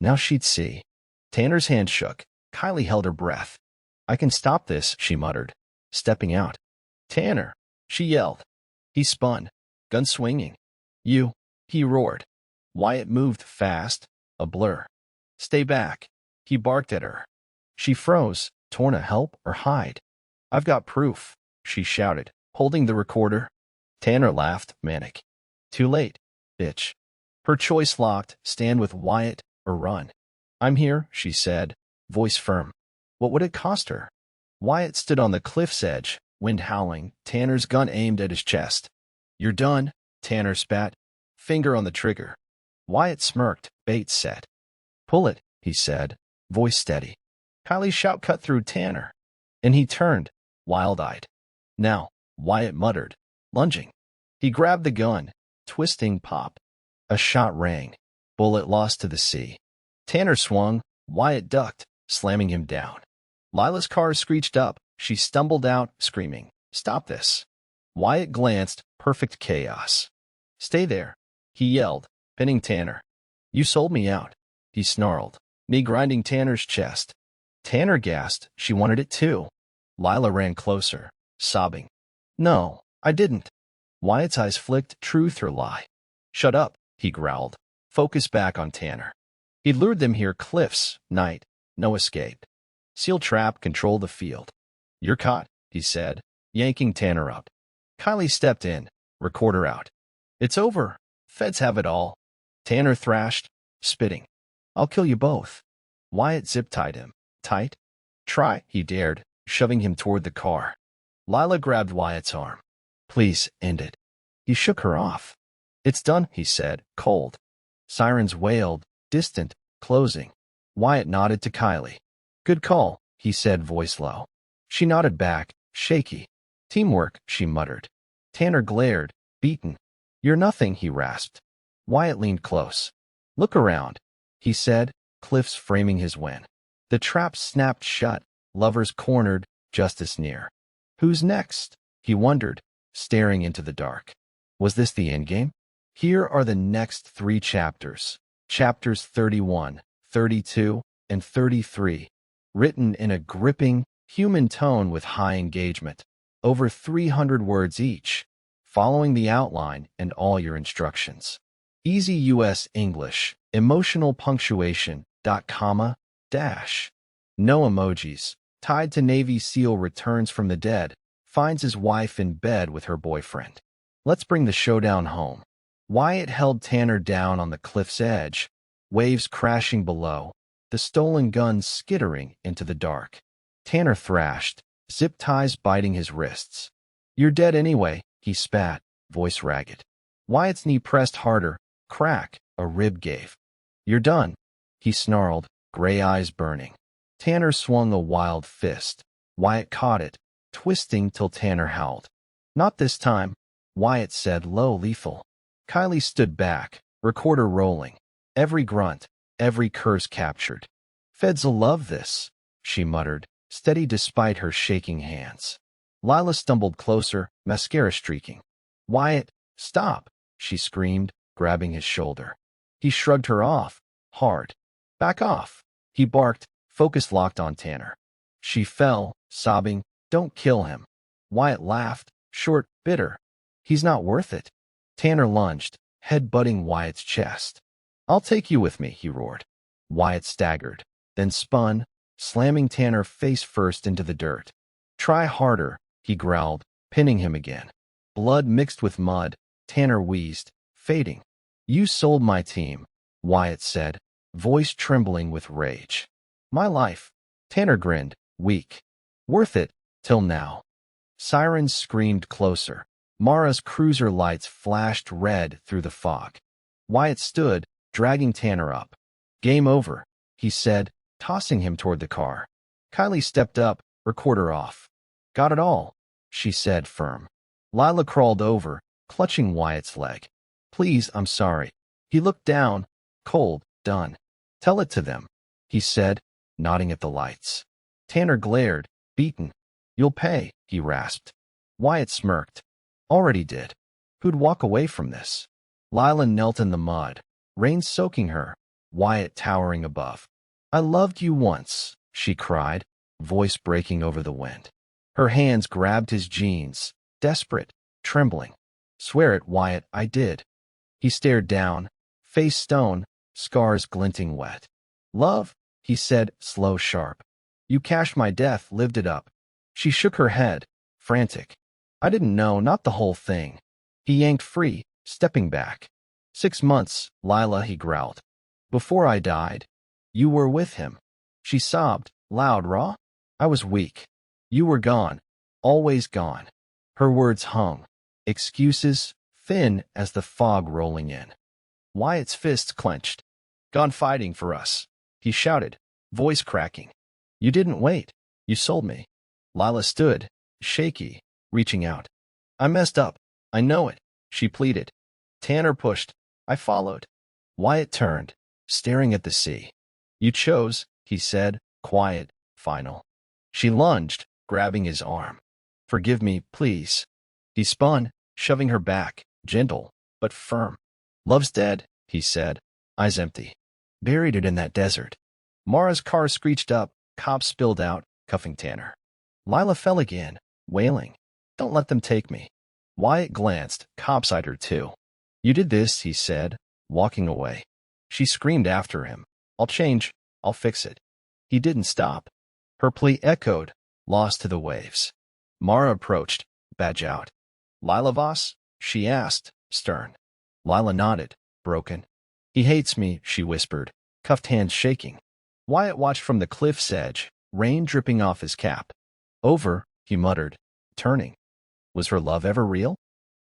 Now she'd see. Tanner's hand shook. Kylie held her breath. I can stop this, she muttered, stepping out. Tanner, she yelled. He spun, gun swinging. You, he roared. Wyatt moved fast, a blur. Stay back, he barked at her. She froze, torn to help or hide. I've got proof, she shouted, holding the recorder. Tanner laughed, manic. Too late, bitch. Her choice locked, stand with Wyatt or run. I'm here, she said, voice firm. What would it cost her? Wyatt stood on the cliff's edge, wind howling, Tanner's gun aimed at his chest. You're done, Tanner spat, finger on the trigger. Wyatt smirked, bait set. Pull it, he said, voice steady. Kylie's shout cut through Tanner, and he turned, wild-eyed. Now, Wyatt muttered, lunging. He grabbed the gun, twisting pop. A shot rang, bullet lost to the sea. Tanner swung, Wyatt ducked, slamming him down. Lila's car screeched up. She stumbled out, screaming, Stop this. Wyatt glanced, perfect chaos. Stay there, he yelled, pinning Tanner. You sold me out, he snarled, knee grinding Tanner's chest. Tanner gasped. She wanted it too. Lila ran closer, sobbing. No, I didn't. Wyatt's eyes flicked, truth or lie. Shut up, he growled. Focus back on Tanner. He'd lured them here, cliffs, night, no escape. Seal trap, control the field. You're caught, he said, yanking Tanner up. Kylie stepped in, recorder out. It's over. Feds have it all. Tanner thrashed, spitting. I'll kill you both. Wyatt zip-tied him. Tight? Try, he dared, shoving him toward the car. Lila grabbed Wyatt's arm. Please, end it. He shook her off. It's done, he said, cold. Sirens wailed, distant, closing. Wyatt nodded to Kylie. Good call, he said, voice low. She nodded back, shaky. Teamwork, she muttered. Tanner glared, beaten. You're nothing, he rasped. Wyatt leaned close. Look around, he said, cliffs framing his win. The trap snapped shut, lovers cornered, justice near. Who's next? He wondered, staring into the dark. Was this the endgame? Here are the next 3 chapters. Chapters 31, 32, and 33. Written in a gripping, human tone with high engagement. Over 300 words each. Following the outline and all your instructions. Easy US English. Emotional punctuation. Comma, dash. No emojis. Tied to Navy SEAL returns from the dead. Finds his wife in bed with her boyfriend. Let's bring the showdown home. Wyatt held Tanner down on the cliff's edge. Waves crashing below. The stolen gun skittering into the dark. Tanner thrashed, zip ties biting his wrists. You're dead anyway, he spat, voice ragged. Wyatt's knee pressed harder. Crack, a rib gave. You're done, he snarled, gray eyes burning. Tanner swung a wild fist. Wyatt caught it, twisting till Tanner howled. Not this time, Wyatt said, low, lethal. Kylie stood back, recorder rolling. Every grunt, every curse captured. Feds'll love this, she muttered, steady despite her shaking hands. Lila stumbled closer, mascara streaking. Wyatt, stop, she screamed, grabbing his shoulder. He shrugged her off, hard. Back off, he barked, focus locked on Tanner. She fell, sobbing, "Don't kill him." Wyatt laughed, short, bitter. "He's not worth it." Tanner lunged, head butting Wyatt's chest. "I'll take you with me," he roared. Wyatt staggered, then spun, slamming Tanner face first into the dirt. "Try harder," he growled, pinning him again. Blood mixed with mud, Tanner wheezed, fading. "You sold my team," Wyatt said, voice trembling with rage. "My life." Tanner grinned, weak. "Worth it, till now." Sirens screamed closer. Mara's cruiser lights flashed red through the fog. Wyatt stood, dragging Tanner up. "Game over," he said, tossing him toward the car. Kylie stepped up, recorder off. "Got it all," she said, firm. Lila crawled over, clutching Wyatt's leg. "Please, I'm sorry." He looked down, cold, done. "Tell it to them," he said, nodding at the lights. Tanner glared, beaten. "You'll pay," he rasped. Wyatt smirked. "Already did." Who'd walk away from this? Lila knelt in the mud, rain soaking her, Wyatt towering above. "I loved you once," she cried, voice breaking over the wind. Her hands grabbed his jeans, desperate, trembling. "Swear it, Wyatt, I did." He stared down, face stone, scars glinting wet. "Love," he said, slow, sharp. "You cashed my death, lived it up." She shook her head, frantic. "I didn't know, not the whole thing." He yanked free, stepping back. 6 months, Lila, he growled. "Before I died." "You were with him." She sobbed, loud, raw. "I was weak. You were gone. Always gone." Her words hung. Excuses, thin as the fog rolling in. Wyatt's fists clenched. "Gone fighting for us," he shouted, voice cracking. "You didn't wait. You sold me." Lila stood, shaky, reaching out. "I messed up. I know it," she pleaded. Tanner pushed. "I followed." Wyatt turned, staring at the sea. "You chose," he said, quiet, final. She lunged, grabbing his arm. "Forgive me, please." He spun, shoving her back, gentle, but firm. "Love's dead," he said, eyes empty. "Buried it in that desert." Mara's car screeched up, cops spilled out, cuffing Tanner. Lila fell again, wailing. "Don't let them take me." Wyatt glanced, cops-eyed her too. "You did this," he said, walking away. She screamed after him. "I'll change. I'll fix it." He didn't stop. Her plea echoed, lost to the waves. Mara approached, badge out. "Lila Voss?" she asked, stern. Lila nodded, broken. "He hates me," she whispered, cuffed hands shaking. Wyatt watched from the cliff's edge, rain dripping off his cap. "Over," he muttered, turning. Was her love ever real?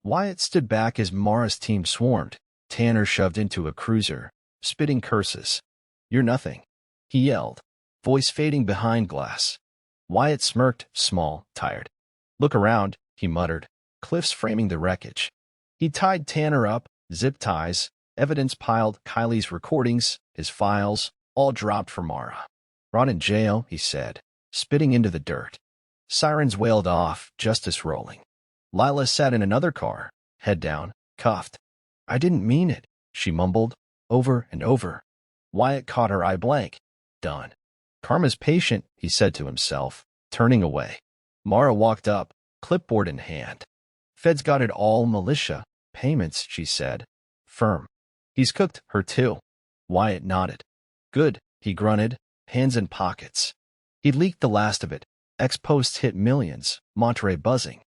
Wyatt stood back as Mara's team swarmed, Tanner shoved into a cruiser, spitting curses. "You're nothing," he yelled, voice fading behind glass. Wyatt smirked, small, tired. "Look around," he muttered, cliffs framing the wreckage. He tied Tanner up, zip ties, evidence piled, Kylie's recordings, his files, all dropped for Mara. "Rot in jail," he said, spitting into the dirt. Sirens wailed off, justice rolling. Lila sat in another car, head down, cuffed. "I didn't mean it," she mumbled, over and over. Wyatt caught her eye blank. Done. "Karma's patient," he said to himself, turning away. Mara walked up, clipboard in hand. "Fed's got it all, militia. Payments," she said, firm. "He's cooked her too." Wyatt nodded. "Good," he grunted, hands in pockets. He'd leaked the last of it. Ex-posts hit millions, Monterey buzzing.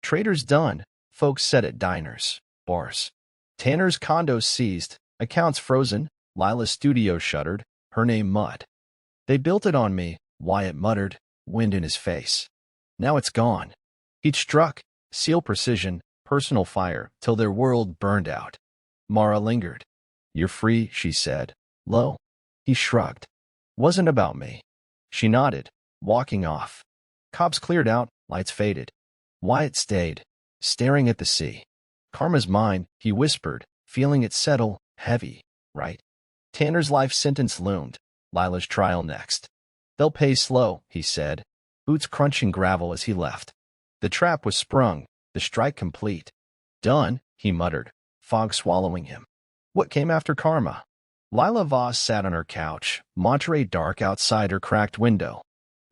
Traders done, folks said at diners, bars. Tanner's condos seized, accounts frozen, Lila's studio shuttered, her name mud. "They built it on me," Wyatt muttered, wind in his face. "Now it's gone." He'd struck, seal precision, personal fire, till their world burned out. Mara lingered. "You're free," she said, low. He shrugged. "Wasn't about me." She nodded, walking off. Cops cleared out, lights faded. Wyatt stayed, staring at the sea. "Karma's mine," he whispered, feeling it settle, heavy, right? Tanner's life sentence loomed, Lila's trial next. "They'll pay slow," he said, boots crunching gravel as he left. The trap was sprung, the strike complete. "Done," he muttered, fog swallowing him. What came after Karma? Lila Voss sat on her couch, Monterey dark outside her cracked window.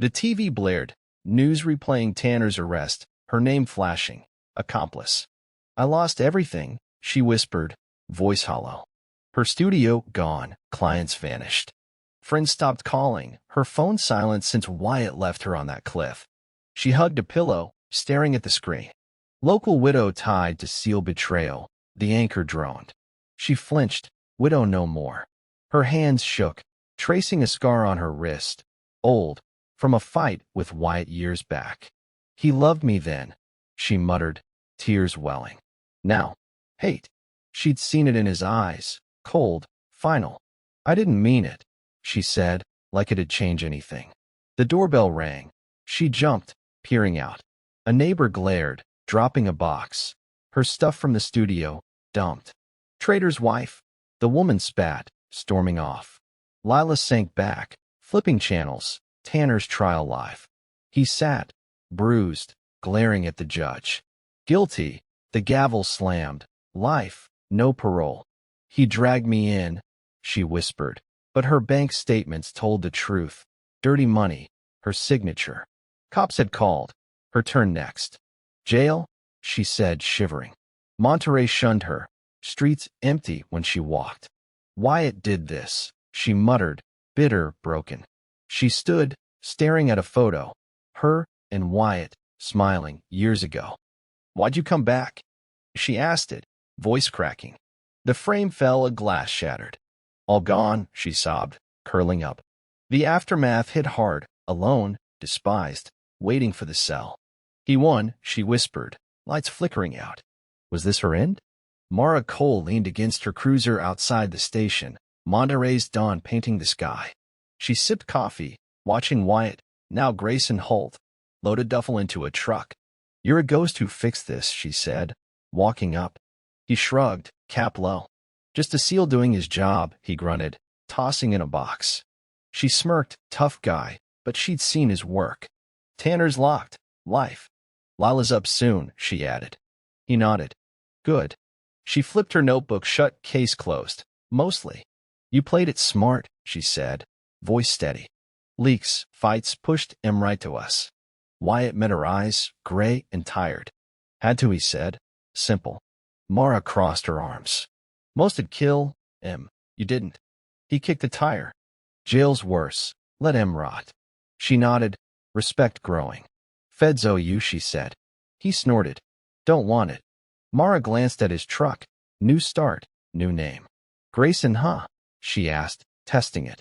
The TV blared, news replaying Tanner's arrest, her name flashing. Accomplice. I lost everything, she whispered, voice hollow. Her studio gone, clients vanished. Friends stopped calling, her phone silent since Wyatt left her on that cliff. She hugged a pillow, staring at the screen. Local widow tied to seal betrayal. The anchor droned. She flinched, widow no more. Her hands shook, tracing a scar on her wrist. Old, from a fight with Wyatt years back. He loved me then, she muttered, tears welling. Now, hate. She'd seen it in his eyes, cold, final. I didn't mean it, she said, like it'd change anything. The doorbell rang. She jumped, peering out. A neighbor glared, dropping a box. Her stuff from the studio, dumped. Trader's wife. The woman spat, storming off. Lila sank back, flipping channels. Tanner's trial live. He sat, bruised, glaring at the judge. Guilty. The gavel slammed. Life, no parole. He dragged me in, she whispered, but her bank statements told the truth. Dirty money, her signature. Cops had called. Her turn next. Jail, she said, shivering. Monterey shunned her. Streets empty when she walked. Wyatt did this, she muttered, bitter, broken. She stood, staring at a photo. Her and Wyatt, smiling, years ago. Why'd you come back? She asked it, voice cracking. The frame fell, a glass shattered. All gone, she sobbed, curling up. The aftermath hit hard, alone, despised, waiting for the cell. He won, she whispered, lights flickering out. Was this her end? Mara Cole leaned against her cruiser outside the station, Monterey's dawn painting the sky. She sipped coffee, watching Wyatt, now Grayson Holt, load a duffel into a truck. You're a ghost who fixed this, she said, walking up. He shrugged, cap low. Just a SEAL doing his job, he grunted, tossing in a box. She smirked, tough guy, but she'd seen his work. Tanner's locked, life. Lila's up soon, she added. He nodded. Good. She flipped her notebook shut, case closed. Mostly. You played it smart, she said, voice steady. Leaks, fights pushed him right to us. Wyatt met her eyes, gray and tired. Had to, he said. Simple. Mara crossed her arms. Most'd kill him. You didn't. He kicked the tire. Jail's worse. Let him rot. She nodded, respect growing. Feds owe you, she said. He snorted. Don't want it. Mara glanced at his truck. New start, new name. Grayson, huh? She asked, testing it.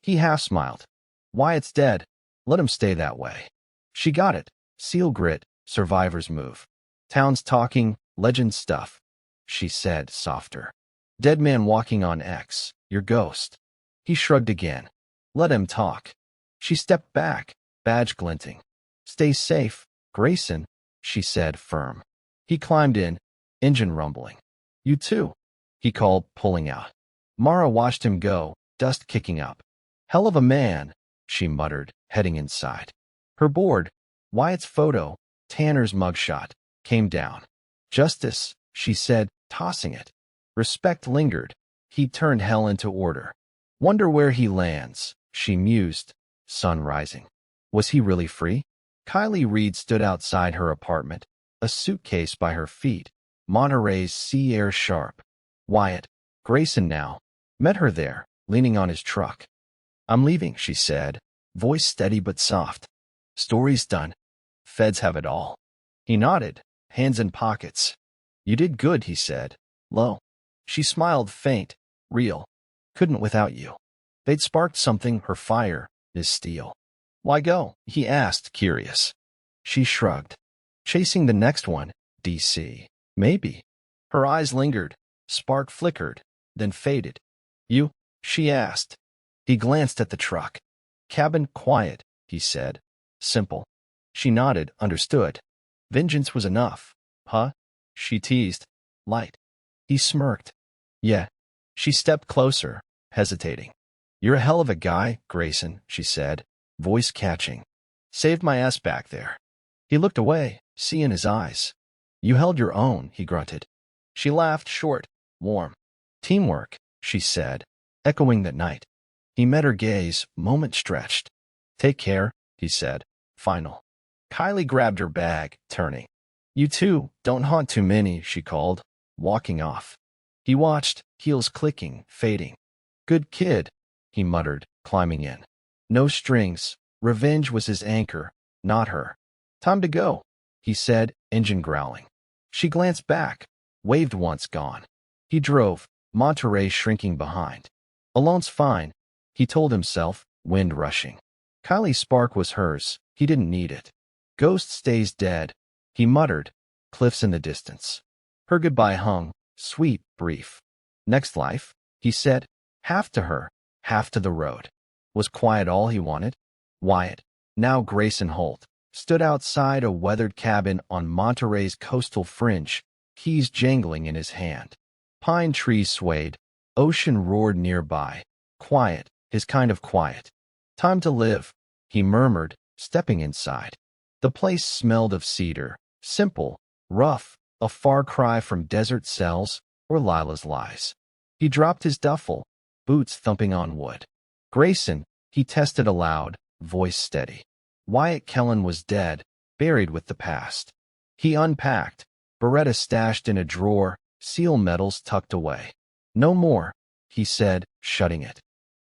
He half-smiled. Wyatt's dead. Let him stay that way. She got it. SEAL grit, survivor's move. Town's talking, legend stuff. She said, softer. Dead man walking on X, your ghost. He shrugged again. Let him talk. She stepped back, badge glinting. Stay safe, Grayson, she said, firm. He climbed in, engine rumbling. You too, he called, pulling out. Mara watched him go, dust kicking up. Hell of a man, she muttered, heading inside. Her board, Wyatt's photo, Tanner's mugshot, came down. Justice, she said, tossing it. Respect lingered. He turned hell into order. Wonder where he lands, she mused, sun rising. Was he really free? Kylie Reed stood outside her apartment, a suitcase by her feet, Monterey's sea air sharp. Wyatt, Grayson now, met her there, leaning on his truck. I'm leaving, she said, voice steady but soft. Story's done. Feds have it all. He nodded, hands in pockets. You did good, he said, low. She smiled faint, real. Couldn't without you. They'd sparked something, her fire, his steel. Why go? He asked, curious. She shrugged. Chasing the next one, DC. Maybe. Her eyes lingered, spark flickered, then faded. You? She asked. He glanced at the truck. Cabin quiet, he said. Simple. She nodded, understood. Vengeance was enough. Huh? She teased. Light. He smirked. Yeah. She stepped closer, hesitating. You're a hell of a guy, Grayson, she said, voice catching. Saved my ass back there. He looked away, sea in his eyes. You held your own, he grunted. She laughed short, warm. Teamwork, she said, echoing that night. He met her gaze, moment stretched. Take care, he said. Final. Kylie grabbed her bag, turning. You too, don't haunt too many, she called, walking off. He watched, heels clicking, fading. Good kid, he muttered, climbing in. No strings. Revenge was his anchor, not her. Time to go, he said, engine growling. She glanced back, waved once gone. He drove, Monterey shrinking behind. Alone's fine, he told himself, wind rushing. Kylie's spark was hers, he didn't need it. Ghost stays dead, he muttered, cliffs in the distance. Her goodbye hung, sweet, brief. Next life, he said, half to her, half to the road. Was quiet all he wanted? Wyatt, now Grayson Holt, stood outside a weathered cabin on Monterey's coastal fringe, keys jangling in his hand. Pine trees swayed, ocean roared nearby. Quiet, his kind of quiet. Time to live, he murmured, stepping inside. The place smelled of cedar, simple, rough, a far cry from desert cells or Lila's lies. He dropped his duffel, boots thumping on wood. Grayson, he tested aloud, voice steady. Wyatt Kellen was dead, buried with the past. He unpacked, Beretta stashed in a drawer, seal medals tucked away. No more, he said, shutting it.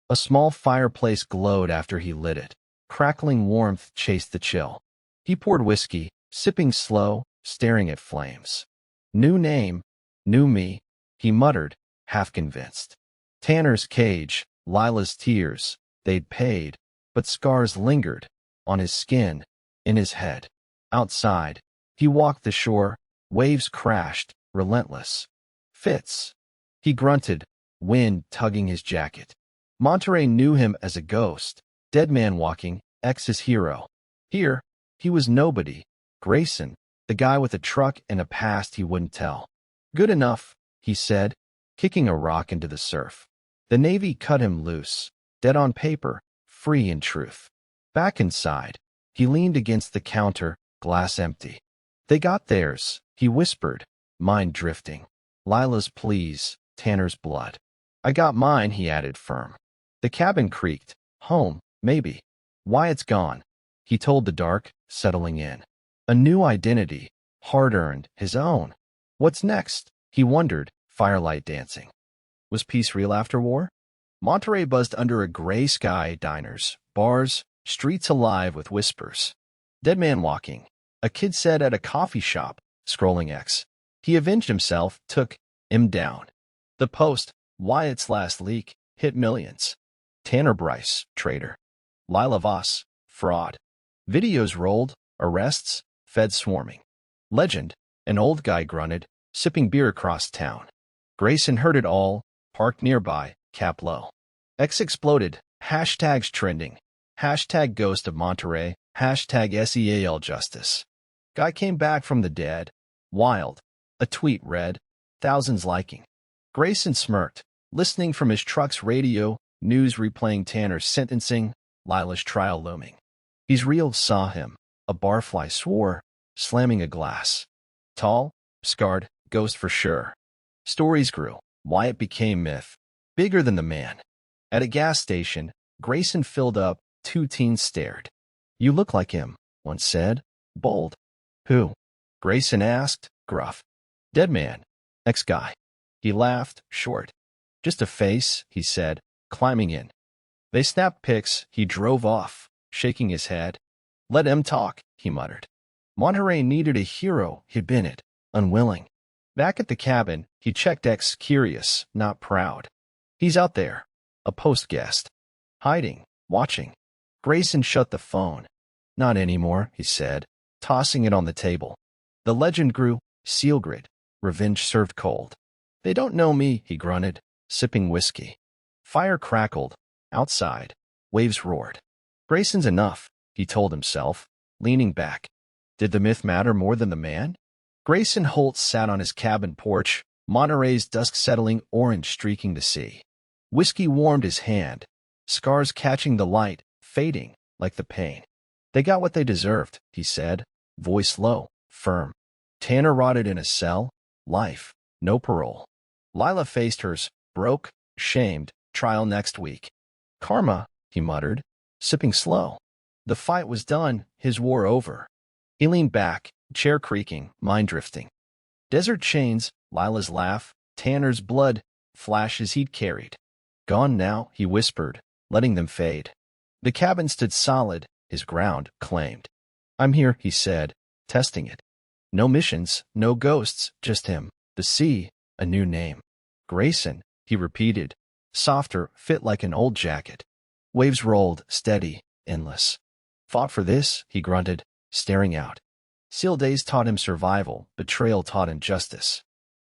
A small fireplace glowed after he lit it. Crackling warmth chased the chill. He poured whiskey, sipping slow, staring at flames. New name, new me, he muttered, half convinced. Tanner's cage, Lila's tears, they'd paid, but scars lingered, on his skin, in his head. Outside, he walked the shore, waves crashed, relentless. Fitz. He grunted, wind tugging his jacket. Monterey knew him as a ghost, dead man walking, ex's hero. Here, he was nobody. Grayson, the guy with a truck and a past he wouldn't tell. Good enough, he said, kicking a rock into the surf. The Navy cut him loose, dead on paper, free in truth. Back inside, he leaned against the counter, glass empty. They got theirs, he whispered, mind drifting. Lila's pleas, Tanner's blood. I got mine, he added firm. The cabin creaked. Home, maybe. Wyatt's gone, he told the dark, settling in. A new identity, hard-earned, his own. What's next? He wondered, firelight dancing. Was peace real after war? Monterey buzzed under a gray sky, diners, bars, streets alive with whispers. Dead man walking. A kid said at a coffee shop, scrolling X. He avenged himself, took him down. The Post, Wyatt's last leak, hit millions. Tanner Bryce, traitor. Lila Voss, fraud. Videos rolled, arrests, feds swarming. Legend, an old guy grunted, sipping beer across town. Grayson heard it all, parked nearby, cap low. X exploded, hashtags trending. Hashtag ghost of Monterey, hashtag SEAL justice. Guy came back from the dead. Wild. A tweet read, thousands liking. Grayson smirked, listening from his truck's radio, news replaying Tanner's sentencing, Lila's trial looming. He's real, saw him. A barfly swore, slamming a glass. Tall, scarred, ghost for sure. Stories grew. Wyatt became myth. Bigger than the man. At a gas station, Grayson filled up, two teens stared. You look like him, one said, bold. Who? Grayson asked, gruff. Dead man. Ex-guy. He laughed, short. Just a face, he said, climbing in. They snapped pics, he drove off, shaking his head. Let him talk, he muttered. Monterey needed a hero, he'd been it, unwilling. Back at the cabin, he checked X, curious, not proud. He's out there, a post guest. Hiding, watching. Grayson shut the phone. Not anymore, he said, tossing it on the table. The legend grew, seal grit, revenge served cold. They don't know me, he grunted, sipping whiskey. Fire crackled. Outside, waves roared. Grayson's enough, he told himself, leaning back. Did the myth matter more than the man? Grayson Holt sat on his cabin porch, Monterey's dusk settling orange streaking the sea. Whiskey warmed his hand, scars catching the light, fading, like the pain. They got what they deserved, he said, voice low, firm. Tanner rotted in a cell, life, no parole. Lila faced hers, broke, shamed, trial next week. Karma, he muttered, sipping slow. The fight was done, his war over. He leaned back, chair creaking, mind drifting. Desert chains, Lila's laugh, Tanner's blood, flashes he'd carried. Gone now, he whispered, letting them fade. The cabin stood solid, his ground claimed. I'm here, he said, testing it. No missions, no ghosts, just him, the sea, a new name. Grayson, he repeated, softer, fit like an old jacket. Waves rolled, steady, endless. Fought for this, he grunted, staring out. Seal days taught him survival, betrayal taught him justice.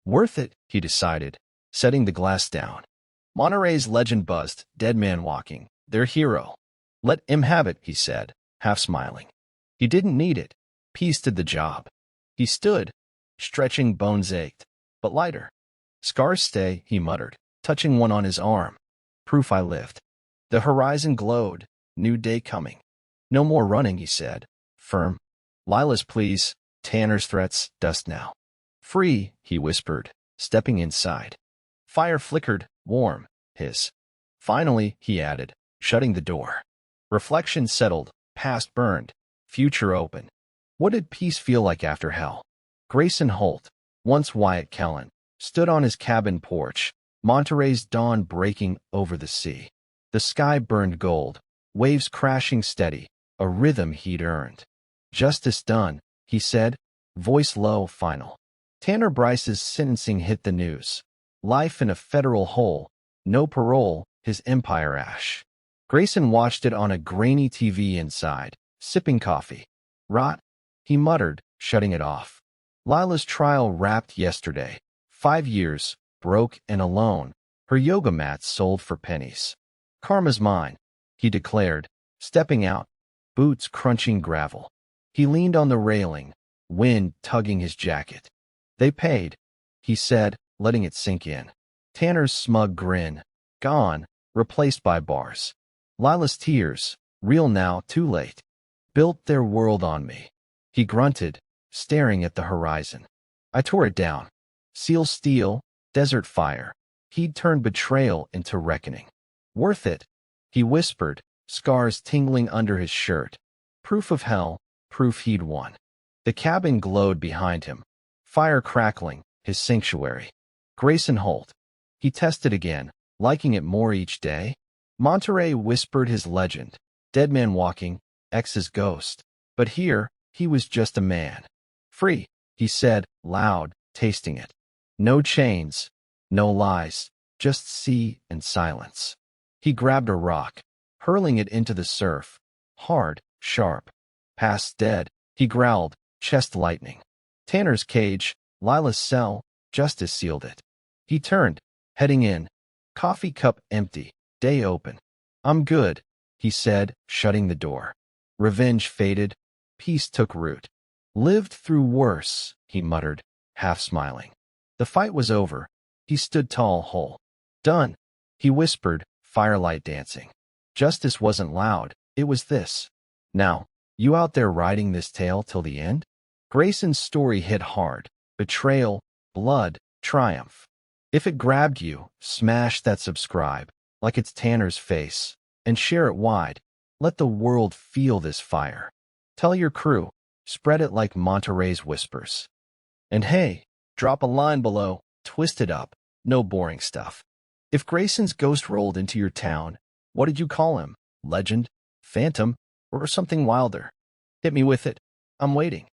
Worth it, he decided, setting the glass down. Monterey's legend buzzed, dead man walking, their hero. Let him have it, he said, half smiling. He didn't need it. Peace did the job. He stood, stretching, bones ached, but lighter. Scars stay, he muttered, touching one on his arm. Proof I lived. The horizon glowed, new day coming. No more running, he said, firm. Lila's pleas, Tanner's threats, dust now. Free, he whispered, stepping inside. Fire flickered, warm, his. Finally, he added, shutting the door. Reflection settled, past burned, future open. What did peace feel like after hell? Grayson Holt, once Wyatt Kellen, stood on his cabin porch, Monterey's dawn breaking over the sea. The sky burned gold, waves crashing steady, a rhythm he'd earned. Justice done, he said, voice low, final. Tanner Bryce's sentencing hit the news. Life in a federal hole, no parole, his empire ash. Grayson watched it on a grainy TV inside, sipping coffee. Rot, he muttered, shutting it off. Lila's trial wrapped yesterday. 5 years, broke and alone, her yoga mats sold for pennies. Karma's mine, he declared, stepping out, boots crunching gravel. He leaned on the railing, wind tugging his jacket. They paid, he said, letting it sink in. Tanner's smug grin, gone, replaced by bars. Lila's tears, real now, too late. Built their world on me. He grunted, staring at the horizon. I tore it down. Seal steel, desert fire. He'd turned betrayal into reckoning. Worth it, he whispered, scars tingling under his shirt. Proof of hell, proof he'd won. The cabin glowed behind him. Fire crackling, his sanctuary. Grayson Holt. He tested again, liking it more each day. Monterey whispered his legend. Dead man walking, ex's ghost. But here, he was just a man. Free, he said, loud, tasting it. No chains, no lies, just sea and silence. He grabbed a rock, hurling it into the surf. Hard, sharp. Past dead, he growled, chest lightening. Tanner's cage, Lila's cell, justice sealed it. He turned, heading in. Coffee cup empty, day open. I'm good, he said, shutting the door. Revenge faded, peace took root. Lived through worse, he muttered, half smiling. The fight was over. He stood tall, whole. Done, he whispered, firelight dancing. Justice wasn't loud, it was this. Now, you out there riding this tale till the end? Grayson's story hit hard. Betrayal, blood, triumph. If it grabbed you, smash that subscribe, like it's Tanner's face, and share it wide. Let the world feel this fire. Tell your crew, spread it like Monterey's whispers. And hey, drop a line below, twist it up, no boring stuff. If Grayson's ghost rolled into your town, what did you call him? Legend? Phantom? Or something wilder? Hit me with it. I'm waiting.